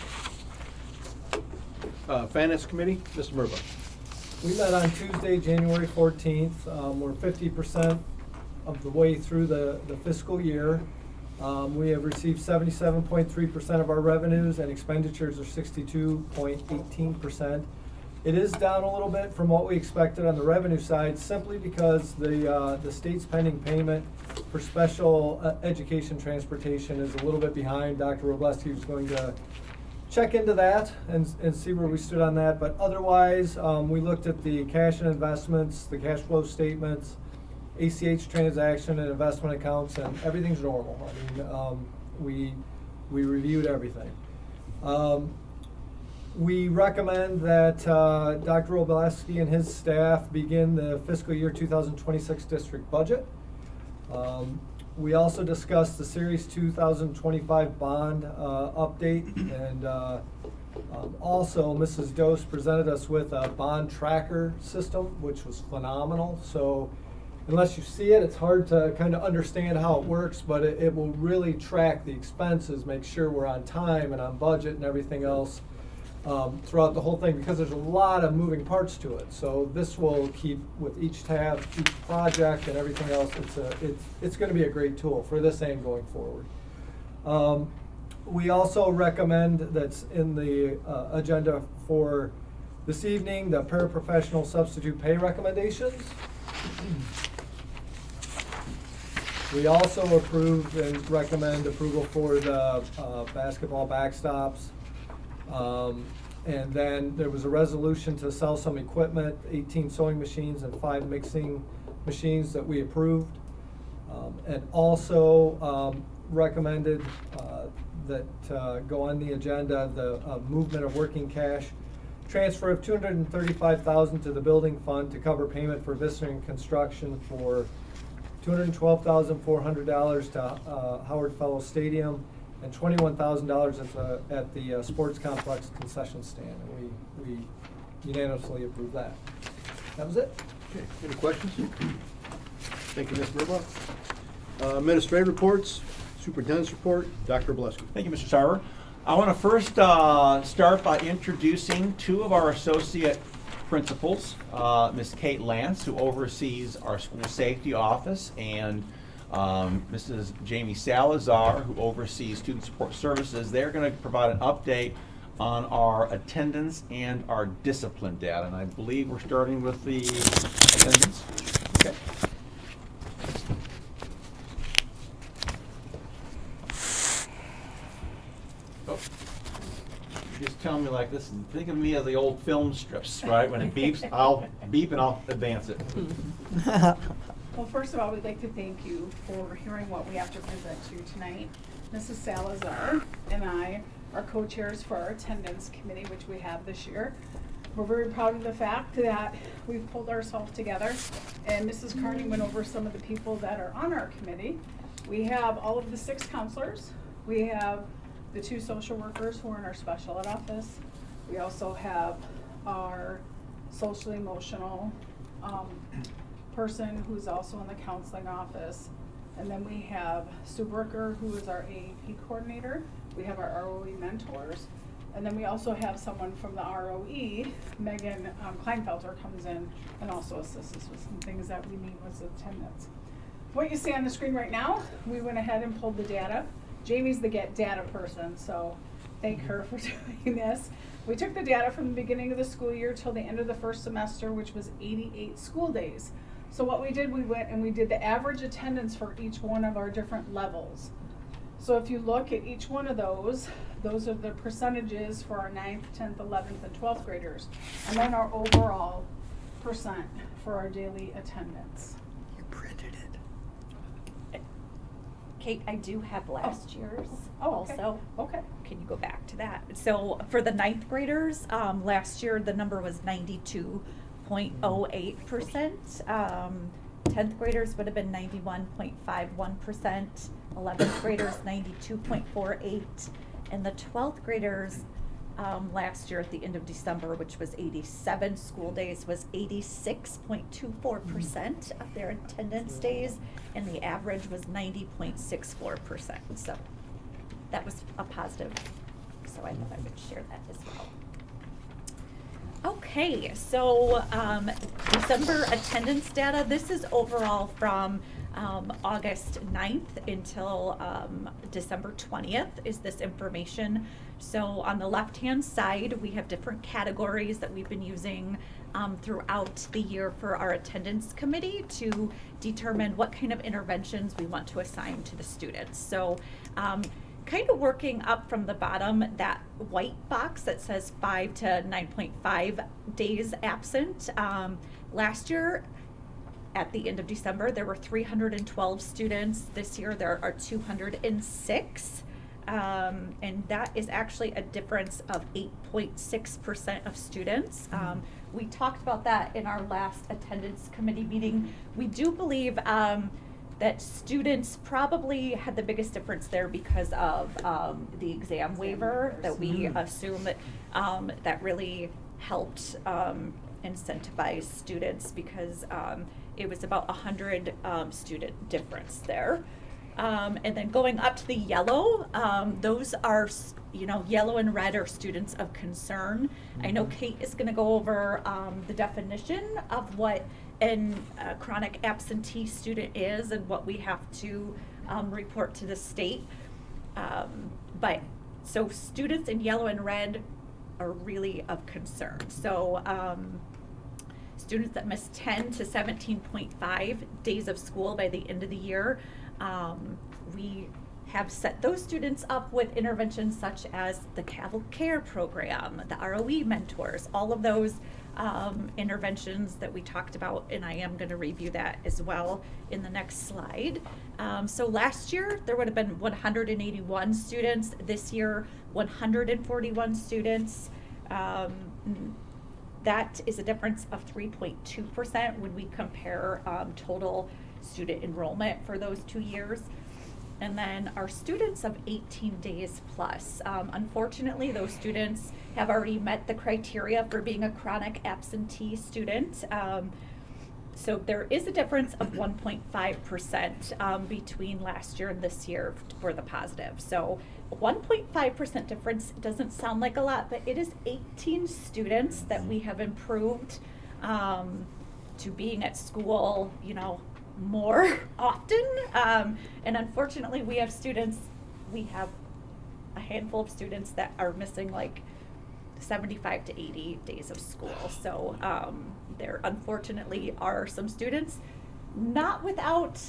Finance Committee, Mr. Murbaugh. We met on Tuesday, January 14th. We're 50% of the way through the fiscal year. We have received 77.3% of our revenues, and expenditures are 62.18%. It is down a little bit from what we expected on the revenue side, simply because the state's pending payment for special education transportation is a little bit behind. Dr. Robleski was going to check into that and see where we stood on that. But otherwise, we looked at the cash and investments, the cash flow statements, ACH transaction and investment accounts, and everything's normal. I mean, we reviewed everything. We recommend that Dr. Robleski and his staff begin the fiscal year 2026 district budget. We also discussed the Series 2025 bond update, and also Mrs. Dose presented us with a bond tracker system, which was phenomenal. So unless you see it, it's hard to kind of understand how it works, but it will really track the expenses, make sure we're on time and on budget and everything else throughout the whole thing, because there's a lot of moving parts to it. So this will keep with each tab, each project, and everything else. It's going to be a great tool for this and going forward. We also recommend, that's in the agenda for this evening, the paraprofessional substitute pay recommendations. We also approve and recommend approval for the basketball backstops. And then there was a resolution to sell some equipment, 18 sewing machines and 5 mixing machines that we approved. And also recommended that go on the agenda, the movement of working cash, transfer of $235,000 to the building fund to cover payment for Vissering Construction for $212,400 to Howard Fellows Stadium, and $21,000 at the sports complex concession stand. And we unanimously approved that. That was it. Okay, any questions? Thank you, Ms. Murbaugh. Administrative reports, superintendent's report, Dr. Robleski. Thank you, Mr. Sarver. I want to first start by introducing two of our associate principals, Ms. Kate Lance, who oversees our school safety office, and Mrs. Jamie Salazar, who oversees student support services. They're going to provide an update on our attendance and our discipline data. And I believe we're starting with the attendance. Okay. Oh. Just tell me like this, think of me as the old film strips, right? When it beeps, I'll beep and I'll advance it. Well, first of all, we'd like to thank you for hearing what we have to present to you tonight. Mrs. Salazar and I are co-chairs for our attendance committee, which we have this year. We're very proud of the fact that we've pulled ourselves together, and Mrs. Carney went over some of the people that are on our committee. We have all of the 6 counselors. We have the 2 social workers who are in our special ed office. We also have our social emotional person who's also in the counseling office. And then we have Sue Brooker, who is our AAP coordinator. We have our ROE mentors. And then we also have someone from the ROE, Megan Kleinfelter, comes in and also assists us with some things that we need with attendance. What you see on the screen right now, we went ahead and pulled the data Jamie's the data person, so thank her for doing this. We took the data from the beginning of the school year till the end of the first semester, which was 88 school days. So what we did, we went and we did the average attendance for each one of our different levels. So if you look at each one of those are the percentages for our 9th, 10th, 11th, and 12th graders. And then our overall percent for our daily attendance. You printed it. Kate, I do have last year's okay. also. Okay. Can you go back to that? So for the 9th graders, last year the number was 92.08%. 10th graders would have been 91.51%. 11th graders 92.48%. And the 12th graders last year at the end of December, which was 87 school days, was 86.24% of their attendance days, and the average was 90.64%. So that was a positive. So I thought I would share that as well. Okay, so December attendance data. This is overall from August 9th until December 20th is this information. So on the left-hand side, we have different categories that we've been using throughout the year for our attendance committee to determine what kind of interventions we want to assign to the students. So kind of working up from the bottom, that white box that says 5 to 9.5 days absent. Last year, at the end of December, there were 312 students. This year, there are 206. And that is actually a difference of 8.6% of students. We talked about that in our last attendance committee meeting. We do believe that students probably had the biggest difference there because of the exam waiver that we assume that that really helped incentivize students because it was about 100 student difference there. And then going up to the yellow, those are, yellow and red are students of concern. I know Kate is going to go over the definition of what a chronic absentee student is and what we have to report to the state. But so students in yellow and red are really of concern. So students that miss 10 to 17.5 days of school by the end of the year, we have set those students up with interventions such as the Cavill Care program, the ROE mentors, all of those interventions that we talked about, and I am going to review that as well in the next slide. So last year there would have been 181 students. This year 141 students. That is a difference of 3.2% when we compare total student enrollment for those 2 years. And then our students of 18 days plus. Unfortunately, those students have already met the criteria for being a chronic absentee student. So there is a difference of 1.5% between last year and this year for the positive. So 1.5% difference doesn't sound like a lot, but it is 18 students that we have improved to being at school, more often. And unfortunately, we have a handful of students that are missing like 75 to 80 days of school. So there unfortunately are some students not without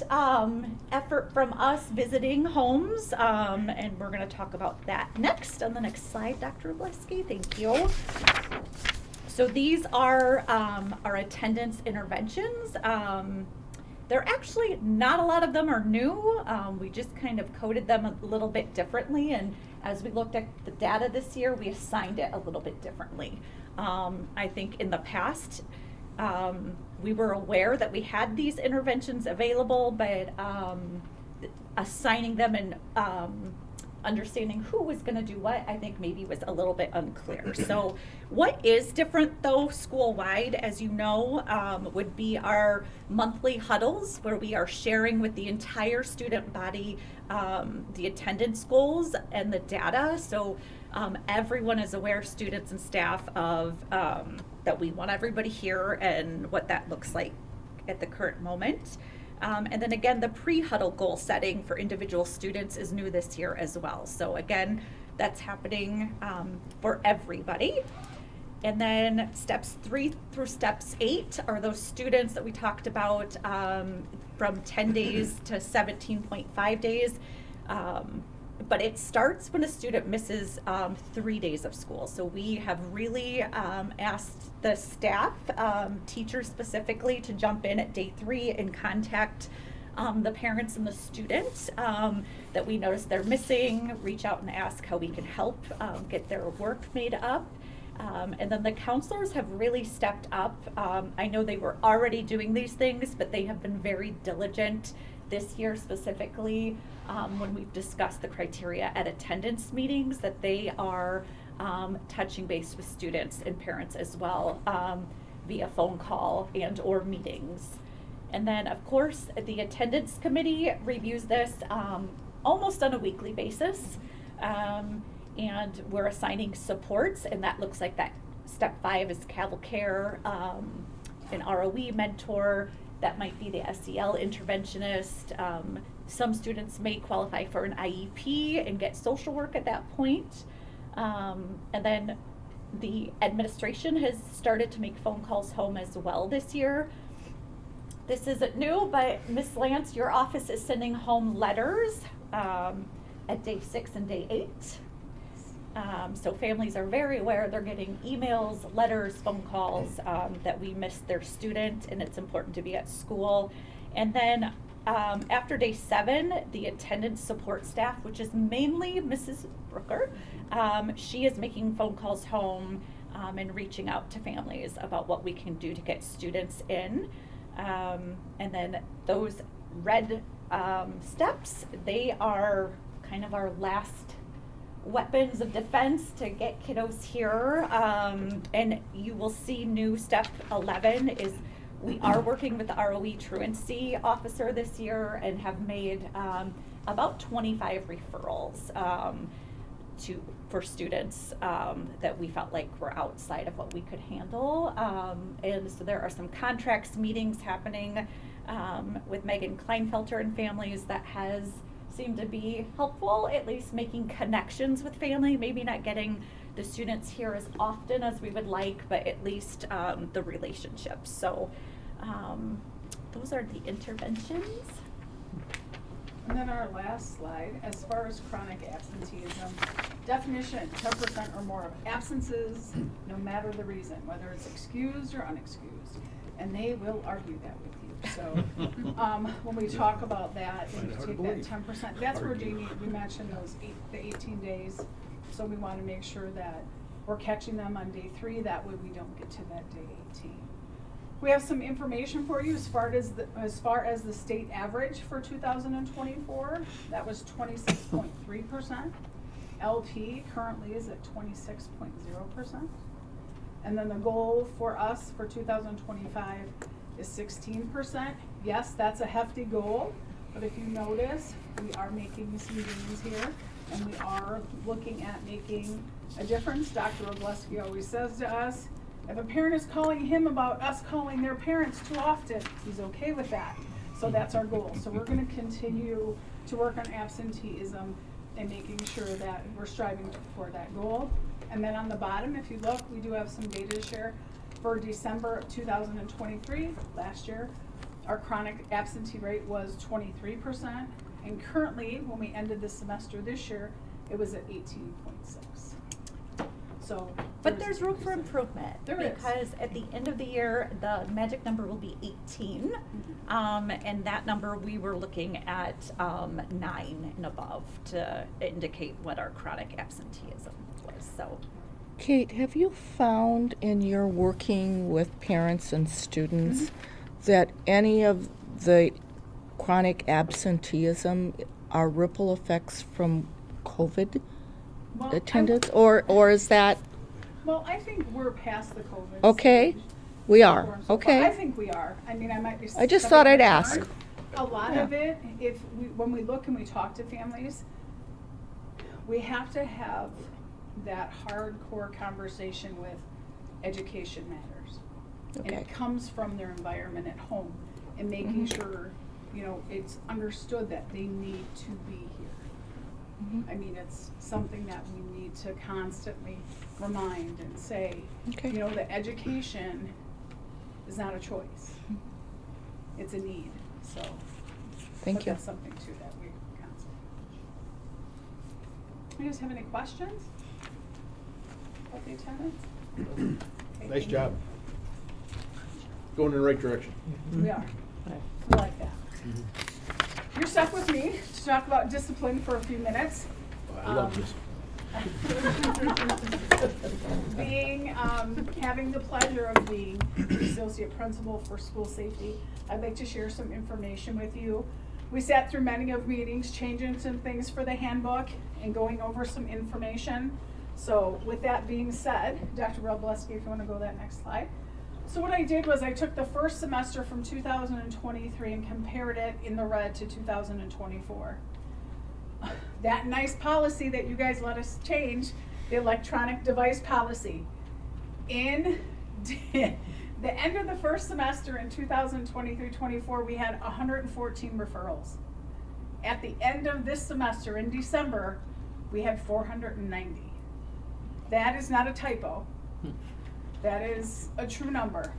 effort from us visiting homes, and we're going to talk about that next on the next slide, Dr. Obleski. Thank you. So these are our attendance interventions. They're actually not a lot of them are new. We just kind of coded them a little bit differently, and as we looked at the data this year, we assigned it a little bit differently. I think in the past, we were aware that we had these interventions available, but assigning them and understanding who was going to do what, I think maybe was a little bit unclear. So what is different though school-wide, as you know, would be our monthly huddles where we are sharing with the entire student body the attendance goals and the data. So everyone is aware, students and staff, of that we want everybody here and what that looks like at the current moment. And then again, the pre-huddle goal setting for individual students is new this year as well. So again, that's happening for everybody. And then steps 3 through steps 8 are those students that we talked about from 10 days to 17.5 days. But it starts when a student misses 3 days of school. So we have really asked the staff, teachers specifically, to jump in at day 3 and contact the parents and the students that we notice they're missing, reach out and ask how we can help get their work made up. And then the counselors have really stepped up. I know they were already doing these things, but they have been very diligent this year specifically when we've discussed the criteria at attendance meetings, that they are touching base with students and parents as well via phone call and or meetings. And then of course the attendance committee reviews this almost on a weekly basis. And we're assigning supports, and that looks like that step 5 is Caval Care, an ROE mentor, that might be the SEL interventionist. Some students may qualify for an IEP and get social work at that point. And then the administration has started to make phone calls home as well this year. This isn't new, but Ms. Lance, your office is sending home letters at day 6 and day 8. So families are very aware. They're getting emails, letters, phone calls that we missed their student and it's important to be at school. And then after day 7, the attendance support staff, which is mainly Mrs. Brooker, she is making phone calls home and reaching out to families about what we can do to get students in. And then those red steps, they are kind of our last weapons of defense to get kiddos here. And you will see new step 11 is we are working with the ROE truancy officer this year and have made about 25 referrals for students that we felt like were outside of what we could handle. And so there are some contracts meetings happening with Megan Kleinfelter and families that has seemed to be helpful, at least making connections with family, maybe not getting the students here as often as we would like, but at least the relationships. So those are the interventions. And then our last slide, as far as chronic absenteeism, definition, 10% or more of absences, no matter the reason, whether it's excused or unexcused. And they will argue that with you. So when we talk about that, and you take that 10%, that's where Jamie, we mentioned the 18 days. So we want to make sure that we're catching them on day 3, that way we don't get to that day 18. We have some information for you as far as the state average for 2024. That was 26.3%. LP currently is at 26.0%. And then the goal for us for 2025 is 16%. Yes, that's a hefty goal, but if you notice, we are making some gains here, and we are looking at making a difference. Dr. Robleski always says to us, if a parent is calling him about us calling their parents too often, he's okay with that. So that's our goal. So we're going to continue to work on absenteeism and making sure that we're striving for that goal. And then on the bottom, if you look, we do have some data to share. For December of 2023, last year, our chronic absentee rate was 23%. And currently, when we ended the semester this year, it was at 18.6. So, but there's room for improvement. There because is. At the end of the year, the magic number will be 18. And that number we were looking at 9 and above to indicate what our chronic absenteeism was. So, Kate, have you found in your working with parents and students that any of the chronic absenteeism are ripple effects from COVID attendance, or is that? Well, I think we're past the COVID okay? stage. We are. Okay. I think we are. I mean, I might be. I just thought I'd ask. A lot of it, when we look and we talk to families, we have to have that hardcore conversation with education matters. Okay. And it comes from their environment at home and making sure you know, it's understood that they need to be here. I mean, it's something that we need to constantly remind and say, Okay. you know, that education is not a choice. It's a need, so. Thank but you. That's something too that we constantly. You guys have any questions about the attendance? Okay, Nice job. Going in the right direction. We are. We like that. You're stuck with me to talk about discipline for a few minutes. I love this. Having the pleasure of being the associate principal for school safety, I'd like to share some information with you. We sat through many of meetings, changing some things for the handbook and going over some information. So with that being said, Dr. Robleski, if you want to go to that next slide. So what I did was I took the first semester from 2023 and compared it in the red to 2024. That nice policy that you guys let us change, the electronic device policy. In the end of the first semester in 2023-24, we had 114 referrals. At the end of this semester in December, we had 490. That is not a typo. That is a true number.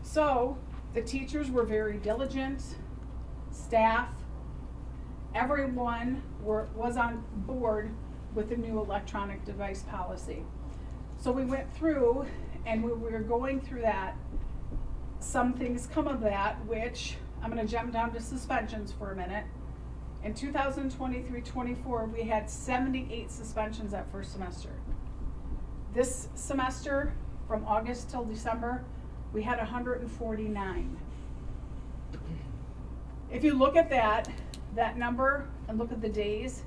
So the teachers were very diligent, staff, everyone was on board with the new electronic device policy. So we went through and we were going through that. Some things come of that, which I'm going to jump down to suspensions for a minute. In 2023-24, we had 78 suspensions that first semester. This semester, from August till December, we had 149. If you look at that number and look at the days,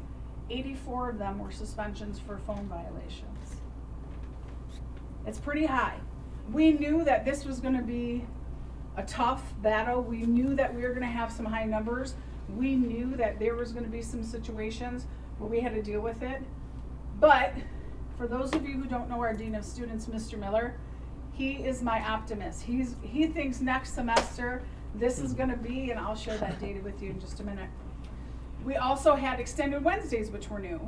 84 of them were suspensions for phone violations. It's pretty high. We knew that this was going to be a tough battle. We knew that we were going to have some high numbers. We knew that there was going to be some situations where we had to deal with it. But for those of you who don't know our Dean of Students, Mr. Miller, he is my optimist. He thinks next semester this is going to be, and I'll share that data with you in just a minute. We also had extended Wednesdays, which were new.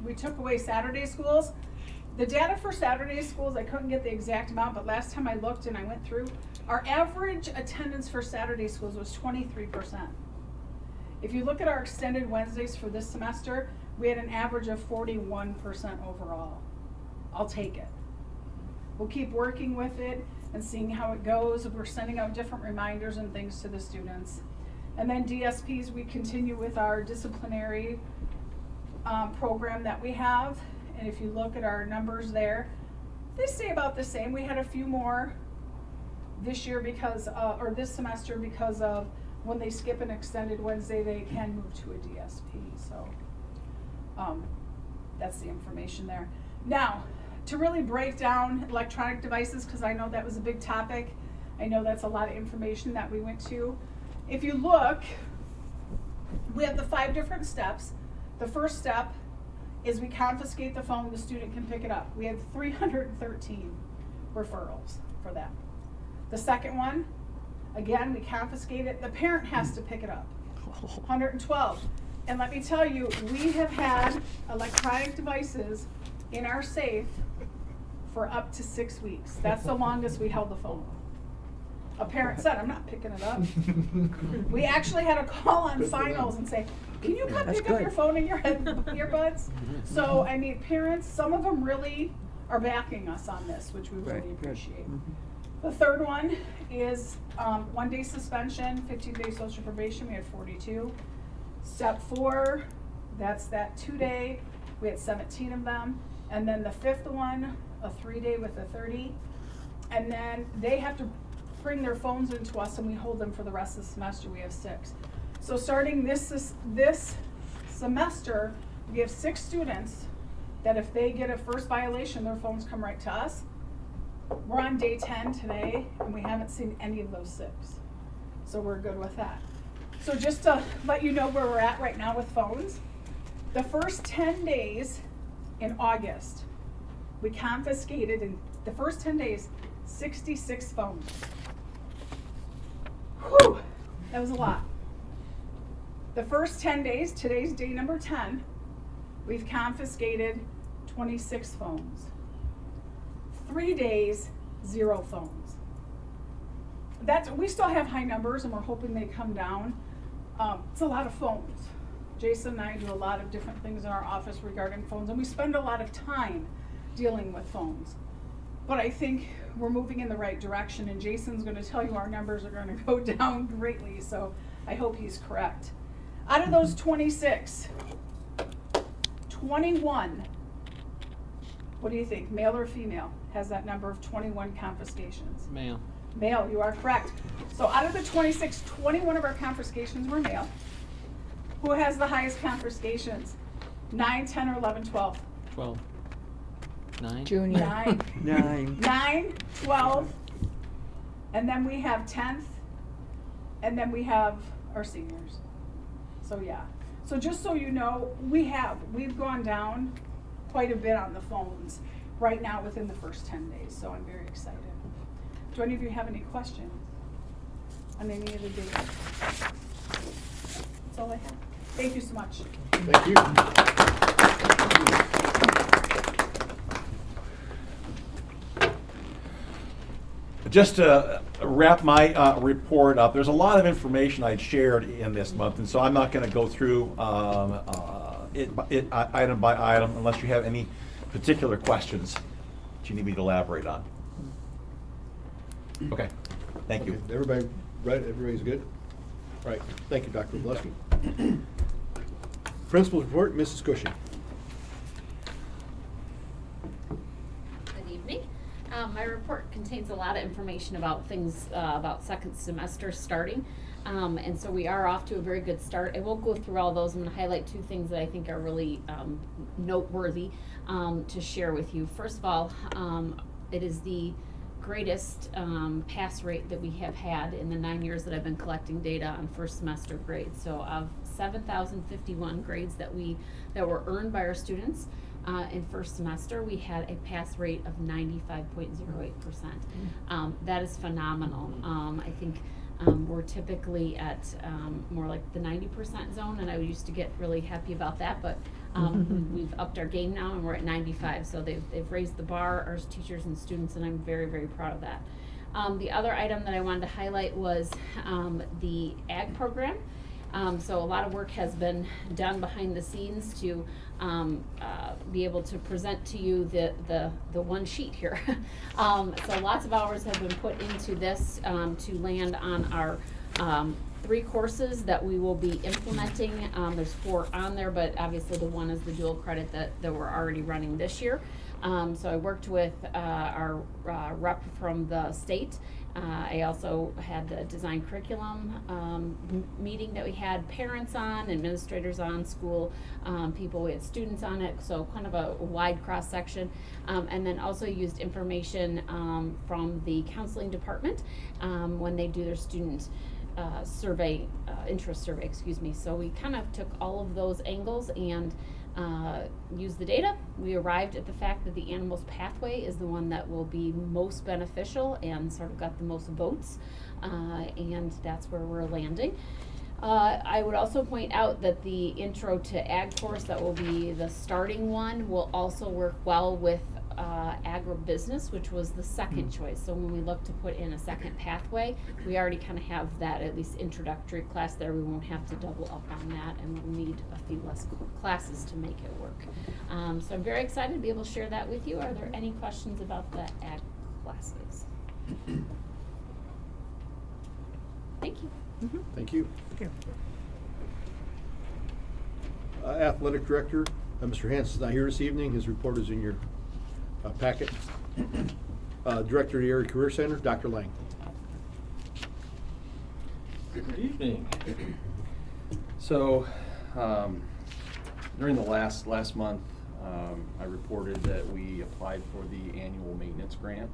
We took away Saturday schools. The data for Saturday schools, I couldn't get the exact amount, but last time I looked and I went through, our average attendance for Saturday schools was 23%. If you look at our extended Wednesdays for this semester, we had an average of 41% overall. I'll take it. We'll keep working with it and seeing how it goes. We're sending out different reminders and things to the students. And then DSPs, we continue with our disciplinary program that we have. And if you look at our numbers there, they stay about the same. We had a few more this year because, or this semester because of when they skip an extended Wednesday, they can move to a DSP. So that's the information there. Now, to really break down electronic devices, because I know that was a big topic. I know that's a lot of information that we went to. If you look, we have the 5 different steps. The first step is we confiscate the phone, the student can pick it up. We had 313 referrals for that. The second one, again, we confiscate it. The parent has to pick it up. 112. And let me tell you, we have had electronic devices in our safe for up to 6 weeks. That's the longest we held the phone. A parent said, I'm not picking it up. We actually had a call on finals and say, can you come pick up your phone and your earbuds? So, I mean, parents, some of them really are backing us on this, which we really appreciate. The third one is 1 day suspension, 15-day social probation. We had 42. Step 4, that's that 2-day. We had 17 of them. And then the 5th one, a 3-day with a 30. And then they have to bring their phones into us and we hold them for the rest of the semester. We have 6. So starting this semester, we have 6 students that if they get a first violation, their phones come right to us. We're on day 10 today and we haven't seen any of those 6. So we're good with that. So just to let you know where we're at right now with phones, the first 10 days in August, we confiscated in the first 10 days 66 phones. Whew, that was a lot. The first 10 days, today's day number 10, we've confiscated 26 phones. 3 days, 0 phones. We still have high numbers and we're hoping they come down. It's a lot of phones. Jason and I do a lot of different things in our office regarding phones, and we spend a lot of time dealing with phones. But I think we're moving in the right direction, and Jason's going to tell you our numbers are going to go down greatly, so I hope he's correct. Out of those 26, 21, what do you think, male or female, has that number of 21 confiscations? Male. Male, you are correct. So out of the 26, 21 of our confiscations were male. Who has the highest confiscations? 9, 10, or 11, 12? 12. 9. Junior. 9. 9. 9, 12, and then we have 10th, and then we have our seniors. So yeah. So just so you know, we've gone down quite a bit on the phones right now within the first 10 days, so I'm very excited. Do any of you have any questions on any of the data? That's all I have. Thank you so much. Thank you. Just to wrap my report up, there's a lot of information I'd shared in this month, and so I'm not going to go through it item by item unless you have any particular questions that you need me to elaborate on. Okay, thank you. Okay, everybody, right? Everybody's good? Right. Thank you, Dr. Obleski. Principal's report, Mrs. Cushing. Good evening. My report contains a lot of information about things about second semester starting. And so we are off to a very good start. I won't go through all those. I'm going to highlight 2 things that I think are really noteworthy to share with you. First of all, it is the greatest pass rate that we have had in the 9 years that I've been collecting data on first semester grades. So of 7,051 grades that were earned by our students in first semester, we had a pass rate of 95.08%. That is phenomenal. I think we're typically at more like the 90% zone, and I used to get really happy about that, but we've upped our game now and we're at 95. So they've raised the bar, our teachers and students, and I'm very, very proud of that. The other item that I wanted to highlight was the ag program. So a lot of work has been done behind the scenes to be able to present to you the one sheet here. So lots of hours have been put into this to land on our 3 courses that we will be implementing. There's 4 on there, but obviously the one is the dual credit that we're already running this year. So I worked with our rep from the state. I also had the design curriculum meeting that we had parents on, administrators on, school people, we had students on it, so kind of a wide cross section. And then also used information from the counseling department when they do their student survey, interest survey, excuse me. So we kind of took all of those angles and used the data. We arrived at the fact that the animals pathway is the one that will be most beneficial and sort of got the most votes, and that's where we're landing. I would also point out that the intro to ag course that will be the starting one will also work well with agribusiness, which was the second choice. So when we look to put in a second pathway, we already kind of have that at least introductory class there. We won't have to double up on that, and we'll need a few less classes to make it work. So I'm very excited to be able to share that with you. Are there any questions about the ag classes? Thank you. Thank you. Athletic Director, Mr. Hansen's not here this evening. His report is in your packet. Director of the Area Career Center, Dr. Lang. Good evening. So, during the last month, I reported that we applied for the annual maintenance grant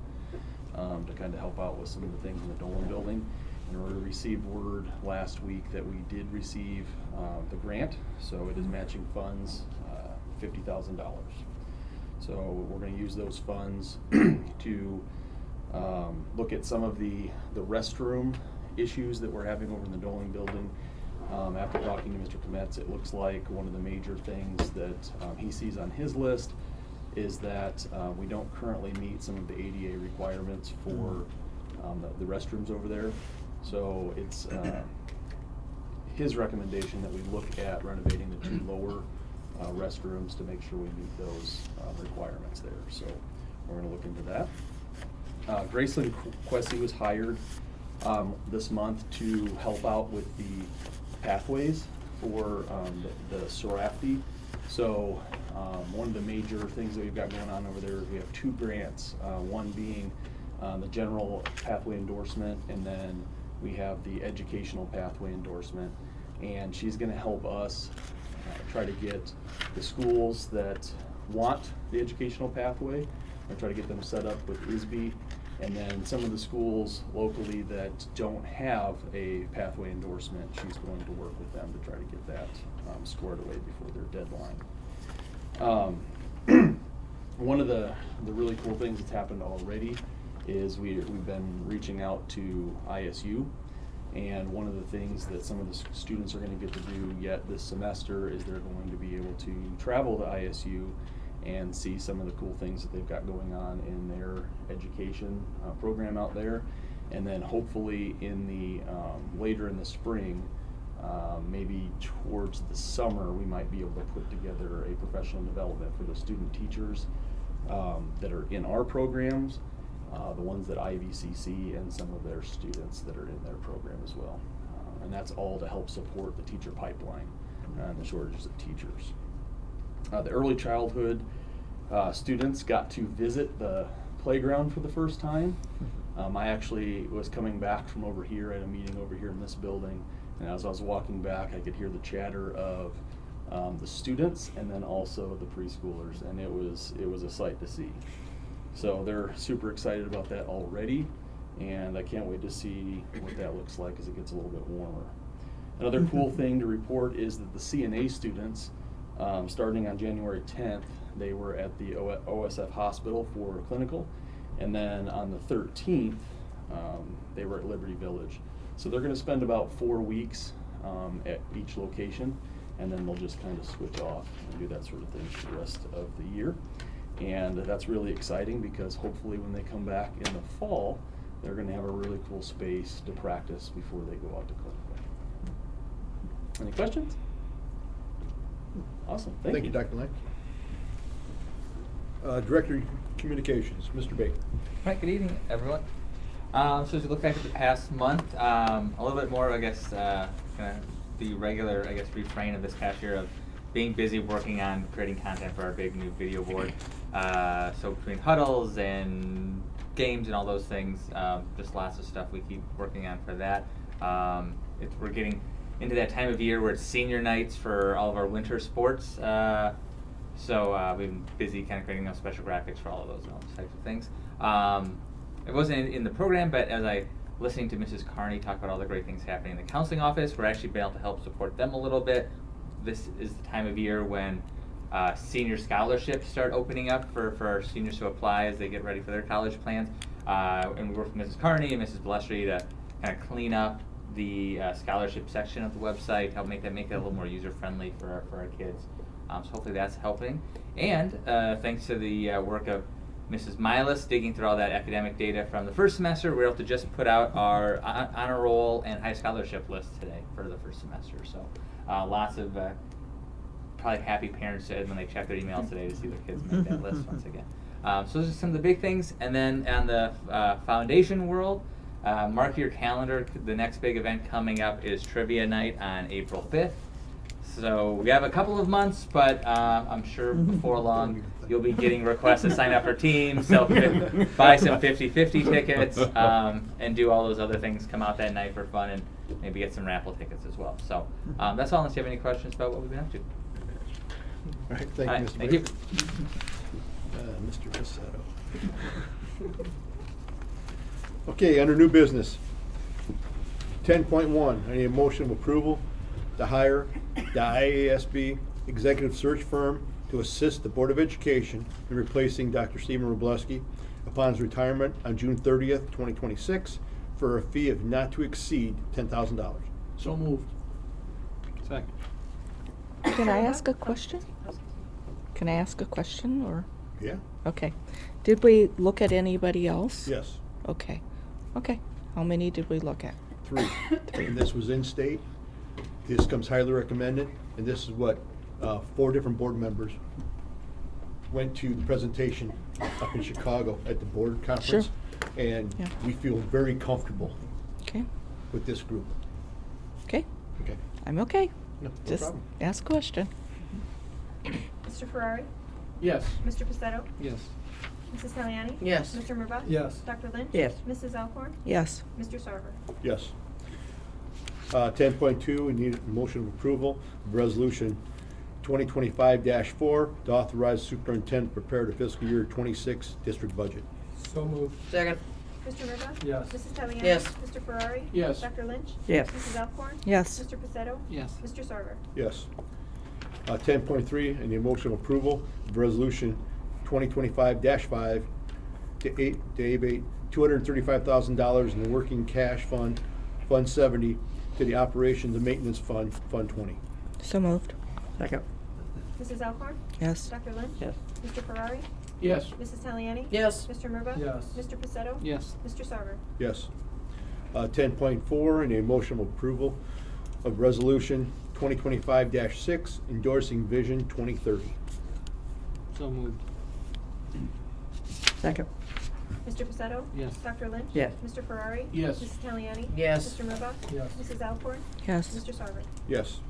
to kind of help out with some of the things in the Dolan building. And we received word last week that we did receive the grant, so it is matching funds, $50,000. So we're going to use those funds to look at some of the restroom issues that we're having over in the Dolan building. After talking to Mr. Kometz, it looks like one of the major things that he sees on his list is that we don't currently meet some of the ADA requirements for the restrooms over there. So it's his recommendation that we look at renovating the 2 lower restrooms to make sure we meet those requirements there. So we're going to look into that. Graceland Quessy was hired this month to help out with the pathways for the Sorafti. So one of the major things that we've got going on over there is we have 2 grants, one being the general pathway endorsement, and then we have the educational pathway endorsement. And she's going to help us try to get the schools that want the educational pathway, and try to get them set up with ISB, and then some of the schools locally that don't have a pathway endorsement, she's going to work with them to try to get that squared away before their deadline. One of the really cool things that's happened already is we've been reaching out to ISU, and one of the things that some of the students are going to get to do yet this semester is they're going to be able to travel to ISU and see some of the cool things that they've got going on in their education program out there. And then hopefully in the later in the spring, maybe towards the summer, we might be able to put together a professional development for the student teachers that are in our programs, the ones that IVCC, and some of their students that are in their program as well. And that's all to help support the teacher pipeline and the shortages of teachers. The early childhood students got to visit the playground for the first time. I actually was coming back from over here at a meeting over here in this building, and as I was walking back, I could hear the chatter of the students and then also the preschoolers, and it was a sight to see. So they're super excited about that already, and I can't wait to see what that looks like as it gets a little bit warmer. Another cool thing to report is that the CNA students, starting on January 10th, they were at the OSF hospital for a clinical, and then on the 13th, they were at Liberty Village. So they're going to spend about 4 weeks at each location, and then they'll just kind of switch off and do that sort of thing for the rest of the year. And that's really exciting because hopefully when they come back in the fall, they're going to have a really cool space to practice before they go out to clinical. Any questions? Awesome. Thank you, Dr. Lang. Director of Communications, Mr. Baker. Right, good evening, everyone. So as you look back at the past month, a little bit more, I guess, kind of the regular, I guess, refrain of this past year of being busy working on creating content for our big new video board. So between huddles and games and all those things, just lots of stuff we keep working on for that. We're getting into that time of year where it's senior nights for all of our winter sports. So we've been busy kind of creating those special graphics for all of those and all those types of things. It wasn't in the program, but as I listening to Mrs. Carney talk about all the great things happening in the counseling office, we're actually been able to help support them a little bit. This is the time of year when senior scholarships start opening up for our seniors to apply as they get ready for their college plans. And we work with Mrs. Carney and Mrs. Balestri to kind of clean up the scholarship section of the website, help make it a little more user-friendly for our kids. So hopefully that's helping. And thanks to the work of Mrs. Milas digging through all that academic data from the first semester, we're able to just put out our honor roll and high scholarship list today for the first semester. So lots of probably happy parents when they check their emails today to see their kids make that list once again. So those are some of the big things. And then on the foundation world, mark your calendar. The next big event coming up is Trivia Night on April 5th. So we have a couple of months, but I'm sure before long you'll be getting requests to sign up for teams, buy some 50/50 tickets, and do all those other things. Come out that night for fun and maybe get some raffle tickets as well. So that's all. Unless you have any questions about what we've been up to. All right, thank you, Mr. Thank Baker. you. Mr. Passetto. Okay, under new business. 10.1, I need a motion of approval to hire the IASB executive search firm to assist the Board of Education in replacing Dr. Stephen Robleski upon his retirement on June 30th, 2026 for a fee of not to exceed $10,000. So moved. Second. Can I ask a question? Can I ask a question, or? Yeah? Okay. Did we look at anybody else? Yes, Okay. Okay. How many did we look at? 3. And this was in-state. This comes highly recommended, and this is what 4 different board members went to the presentation up in Chicago at the board conference. And Yeah. we feel very comfortable Okay. with this group. Okay. Okay. I'm okay. No Just problem. ask a question. Mr. Ferrari? Yes. Mr. Pacetto? Yes. Mrs. Taliani? Yes. Mr. Murbaugh? Yes. Dr. Lynch? Yes. Mrs. Alcorn? Yes. Mr. Sarver? Yes. 10.2, we need a motion of approval of resolution 2025-4 to authorize superintendent to prepare the fiscal year 26 district budget. So moved. Second. Mr. Murbaugh? Yes. Mrs. Taliani? Yes. Mr. Ferrari? Yes. Dr. Lynch? Yes. Mrs. Alcorn? Yes. Mr. Pacetto? Yes. Mr. Sarver? Yes. 10.3, I need a motion of approval of resolution 2025-5 to abate $235,000 in the working cash fund, Fund 70, to the operations and maintenance fund, Fund 20. So moved. Second. Mrs. Alcorn? Yes. Dr. Lynch? Yes. Mr. Ferrari? Yes. Mrs. Taliani? Yes. Mr. Murbaugh? Yes. Mr. Pacetto? Yes. Mr. Sarver? Yes. 10.4, I need a motion of approval of resolution 2025-6 endorsing Vision 2030. So moved. Second. Mr. Pacetto? Yes. Dr. Lynch? Yes. Mr. Ferrari? Yes. Mrs. Taliani? Yes. Mr. Murbaugh? Yes. Mrs. Alcorn? Yes. Mr. Sarver? Yes.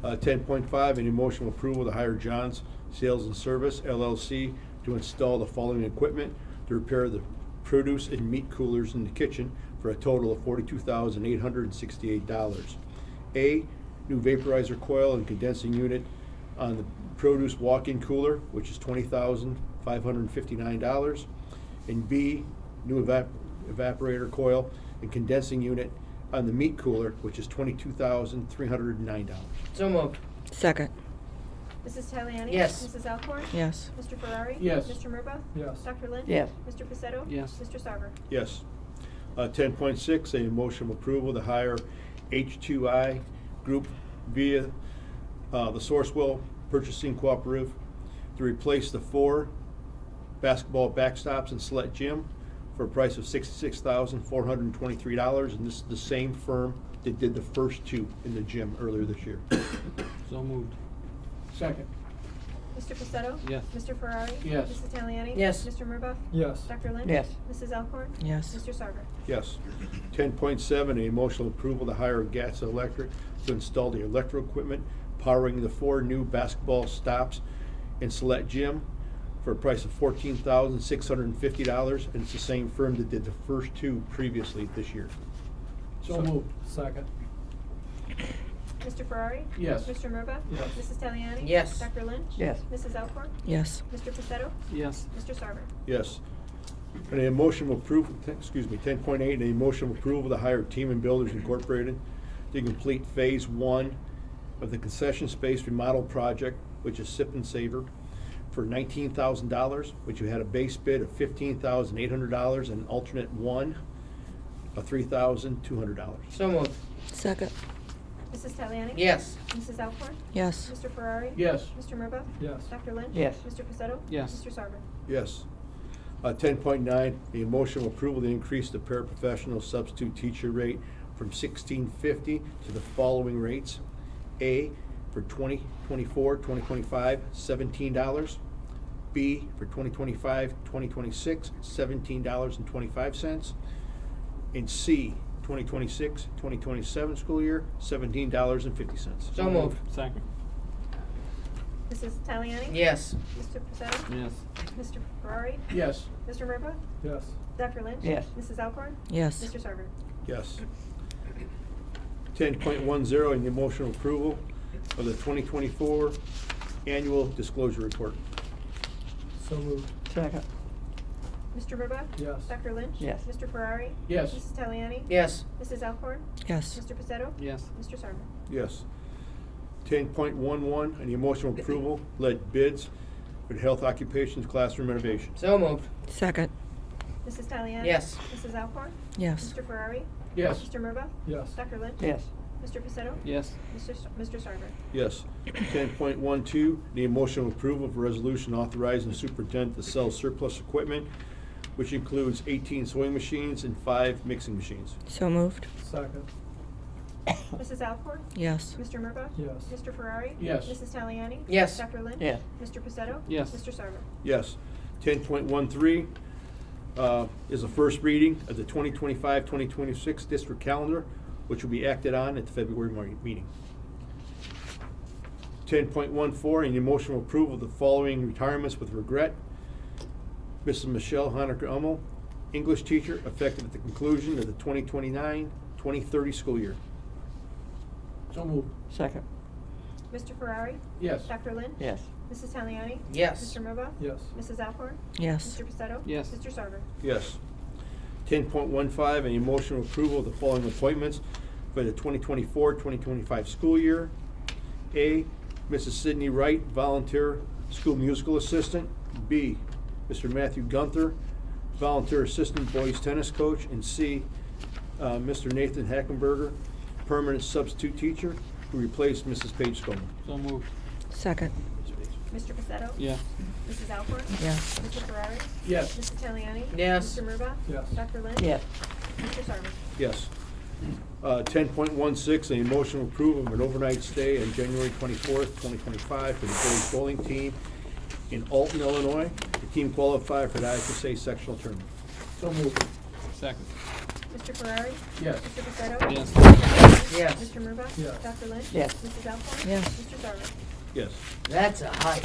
10.5, I need a motion of approval to hire John's Sales and Service LLC to install the following equipment to repair the produce and meat coolers in the kitchen for a total of $42,868. A, new vaporizer coil and condensing unit on the produce walk-in cooler, which is $20,559. And B, new evaporator coil and condensing unit on the meat cooler, which is $22,309. So moved. Second. Mrs. Taliani? Yes. Mrs. Alcorn? Yes. Mr. Ferrari? Yes. Mr. Murbaugh? Yes. Dr. Lynch? Yes. Mr. Pacetto? Yes. Mr. Sarver? Yes. 10.6, a motion of approval to hire H2I Group via the Sourcewell Purchasing Cooperative to replace the 4 basketball backstops in Select Gym for a price of $66,423, and this is the same firm that did the first 2 in the gym earlier this year. So moved. Second. Mr. Pacetto? Yes. Mr. Ferrari? Yes. Mrs. Taliani? Yes. Mr. Murbaugh? Yes. Dr. Lynch? Yes. Mrs. Alcorn? Yes. Mr. Sarver? Yes. 10.7, a motion of approval to hire Gas Electric to install the electrical equipment powering the 4 new basketball stops in Select Gym for a price of $14,650, and it's the same firm that did the first 2 previously this year. So moved. Second. Mr. Ferrari? Yes. Mr. Murbaugh? Yes. Mrs. Taliani? Yes. Dr. Lynch? Yes. Mrs. Alcorn? Yes. Mr. Pacetto? Yes. Mr. Sarver? Yes. And a motion of approval, 10.8, a motion of approval to hire Team and Builders Incorporated to complete Phase 1 of the concession space remodel project, which is Sip and Savor, for $19,000, which we had a base bid of $15,800 and alternate 1 of $3,200. So moved. Second. Mrs. Taliani? Yes. Mrs. Alcorn? Yes. Mr. Ferrari? Yes. Mr. Murbaugh? Yes. Dr. Lynch? Yes. Mr. Pacetto? Yes. Mr. Sarver? Yes. 10.9, a motion of approval to increase the paraprofessional substitute teacher rate from $16.50 to the following rates. A, for 2024-2025, $17. B, for 2025-2026, $17.25. And C, 2026-2027 school year, $17.50. So moved. Second. Mrs. Taliani? Yes. Mr. Pacetto? Yes. Mr. Ferrari? Yes. Mr. Murbaugh? Yes. Dr. Lynch? Yes. Mrs. Alcorn? Yes. Mr. Sarver? Yes. 10.10, in the emotional approval of the 2024 annual disclosure report. So moved. Second. Mr. Murbaugh? Yes. Dr. Lynch? Yes. Mr. Ferrari? Yes. Mrs. Taliani? Yes. Mrs. Alcorn? Yes. Mr. Pacetto? Yes. Mr. Sarver? Yes. 10.11, the emotional approval led bids for the health occupations classroom renovation. So moved. Second. Mrs. Taliani? Yes. Mrs. Alcorn? Yes. Mr. Ferrari? Yes. Mr. Murbaugh? Yes. Dr. Lynch? Yes. Mr. Pacetto? Yes. Mr. Sarver? Yes. 10.12, the motion of approval of a resolution authorizing the superintendent to sell surplus equipment, which includes 18 sewing machines and 5 mixing machines. So moved. Second. Mrs. Alcorn? Yes. Mr. Murbaugh? Yes. Mr. Ferrari? Yes. Mrs. Taliani? Yes. Dr. Lynch? Yes. Mr. Pacetto? Yes. Mr. Sarver? Yes. 10.13 is a first reading of the 2025-2026 district calendar, which will be acted on at the February meeting. 10.14, an emotional approval of the following retirements with regret. Mrs. Michelle Honaker-Ummel, English teacher, effective at the conclusion of the 2029-2030 school year. So moved. Second. Mr. Ferrari? Yes. Dr. Lynch? Yes. Mrs. Taliani? Yes. Mr. Murbaugh? Yes. Mrs. Alcorn? Yes. Mr. Pacetto? Yes. Mr. Sarver? Yes. 10.15, an emotional approval of the following appointments for the 2024-2025 school year. A, Mrs. Sydney Wright, volunteer school musical assistant. B, Mr. Matthew Gunther, volunteer assistant boys tennis coach. And C, Mr. Nathan Hackenberger, permanent substitute teacher, who replaced Mrs. Paige Scoman. So moved. Second. Mr. Pacetto? Yeah. Mrs. Alcorn? Yes. Mr. Ferrari? Yes. Mrs. Taliani? Yes. Mr. Murbaugh? Yes. Dr. Lynch? Yes. Mr. Sarver? Yes. 10.16, an emotional approval of an overnight stay on January 24th, 2025 for the boys bowling team in Alton, Illinois. The team qualified for the IFSA sectional tournament. So moved. Second. Mr. Ferrari? Yes. Mr. Pacetto? Yes. Mrs. Taliani? Yes. Mr. Murbaugh? Yes. Dr. Lynch? Yes. Mrs. Alcorn? Yes. Mr. Sarver? Yes. That's a hike.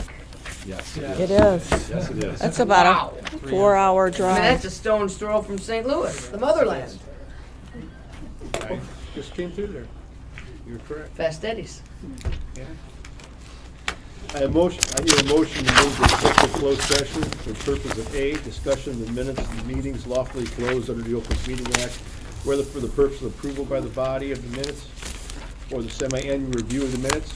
Yes, Yes. It is. Yes, it is. That's about Wow. a 4-hour I mean, drive. that's a stone's throw from St. Louis, the motherland. I just came through there. You're correct. Fast Eddie's. I need a motion to move to executive closed session for the purpose of A, discussion of the minutes of the meetings lawfully closed under the Open Meeting Act, whether for the purpose of approval by the body of the minutes or the semi-annual review of the minutes.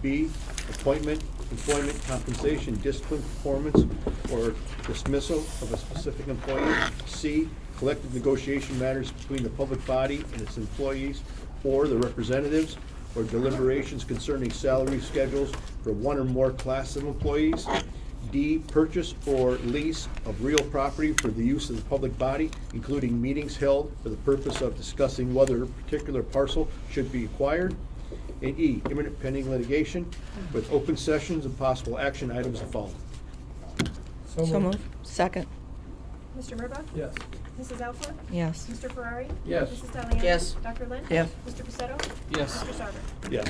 B, appointment, employment, compensation, discipline, performance, or dismissal of a specific employee. C, collective negotiation matters between the public body and its employees or the representatives, or deliberations concerning salary schedules for one or more classes of employees. D, purchase or lease of real property for the use of the public body, including meetings held for the purpose of discussing whether a particular parcel should be acquired. And E, imminent pending litigation with open sessions and possible action items to follow. So moved. Second. Mr. Murbaugh? Yes. Mrs. Alcorn? Yes. Mr. Ferrari? Yes. Mrs. Taliani? Yes. Dr. Lynch? Yes. Mr. Pacetto? Yes. Mr. Sarver? Yes.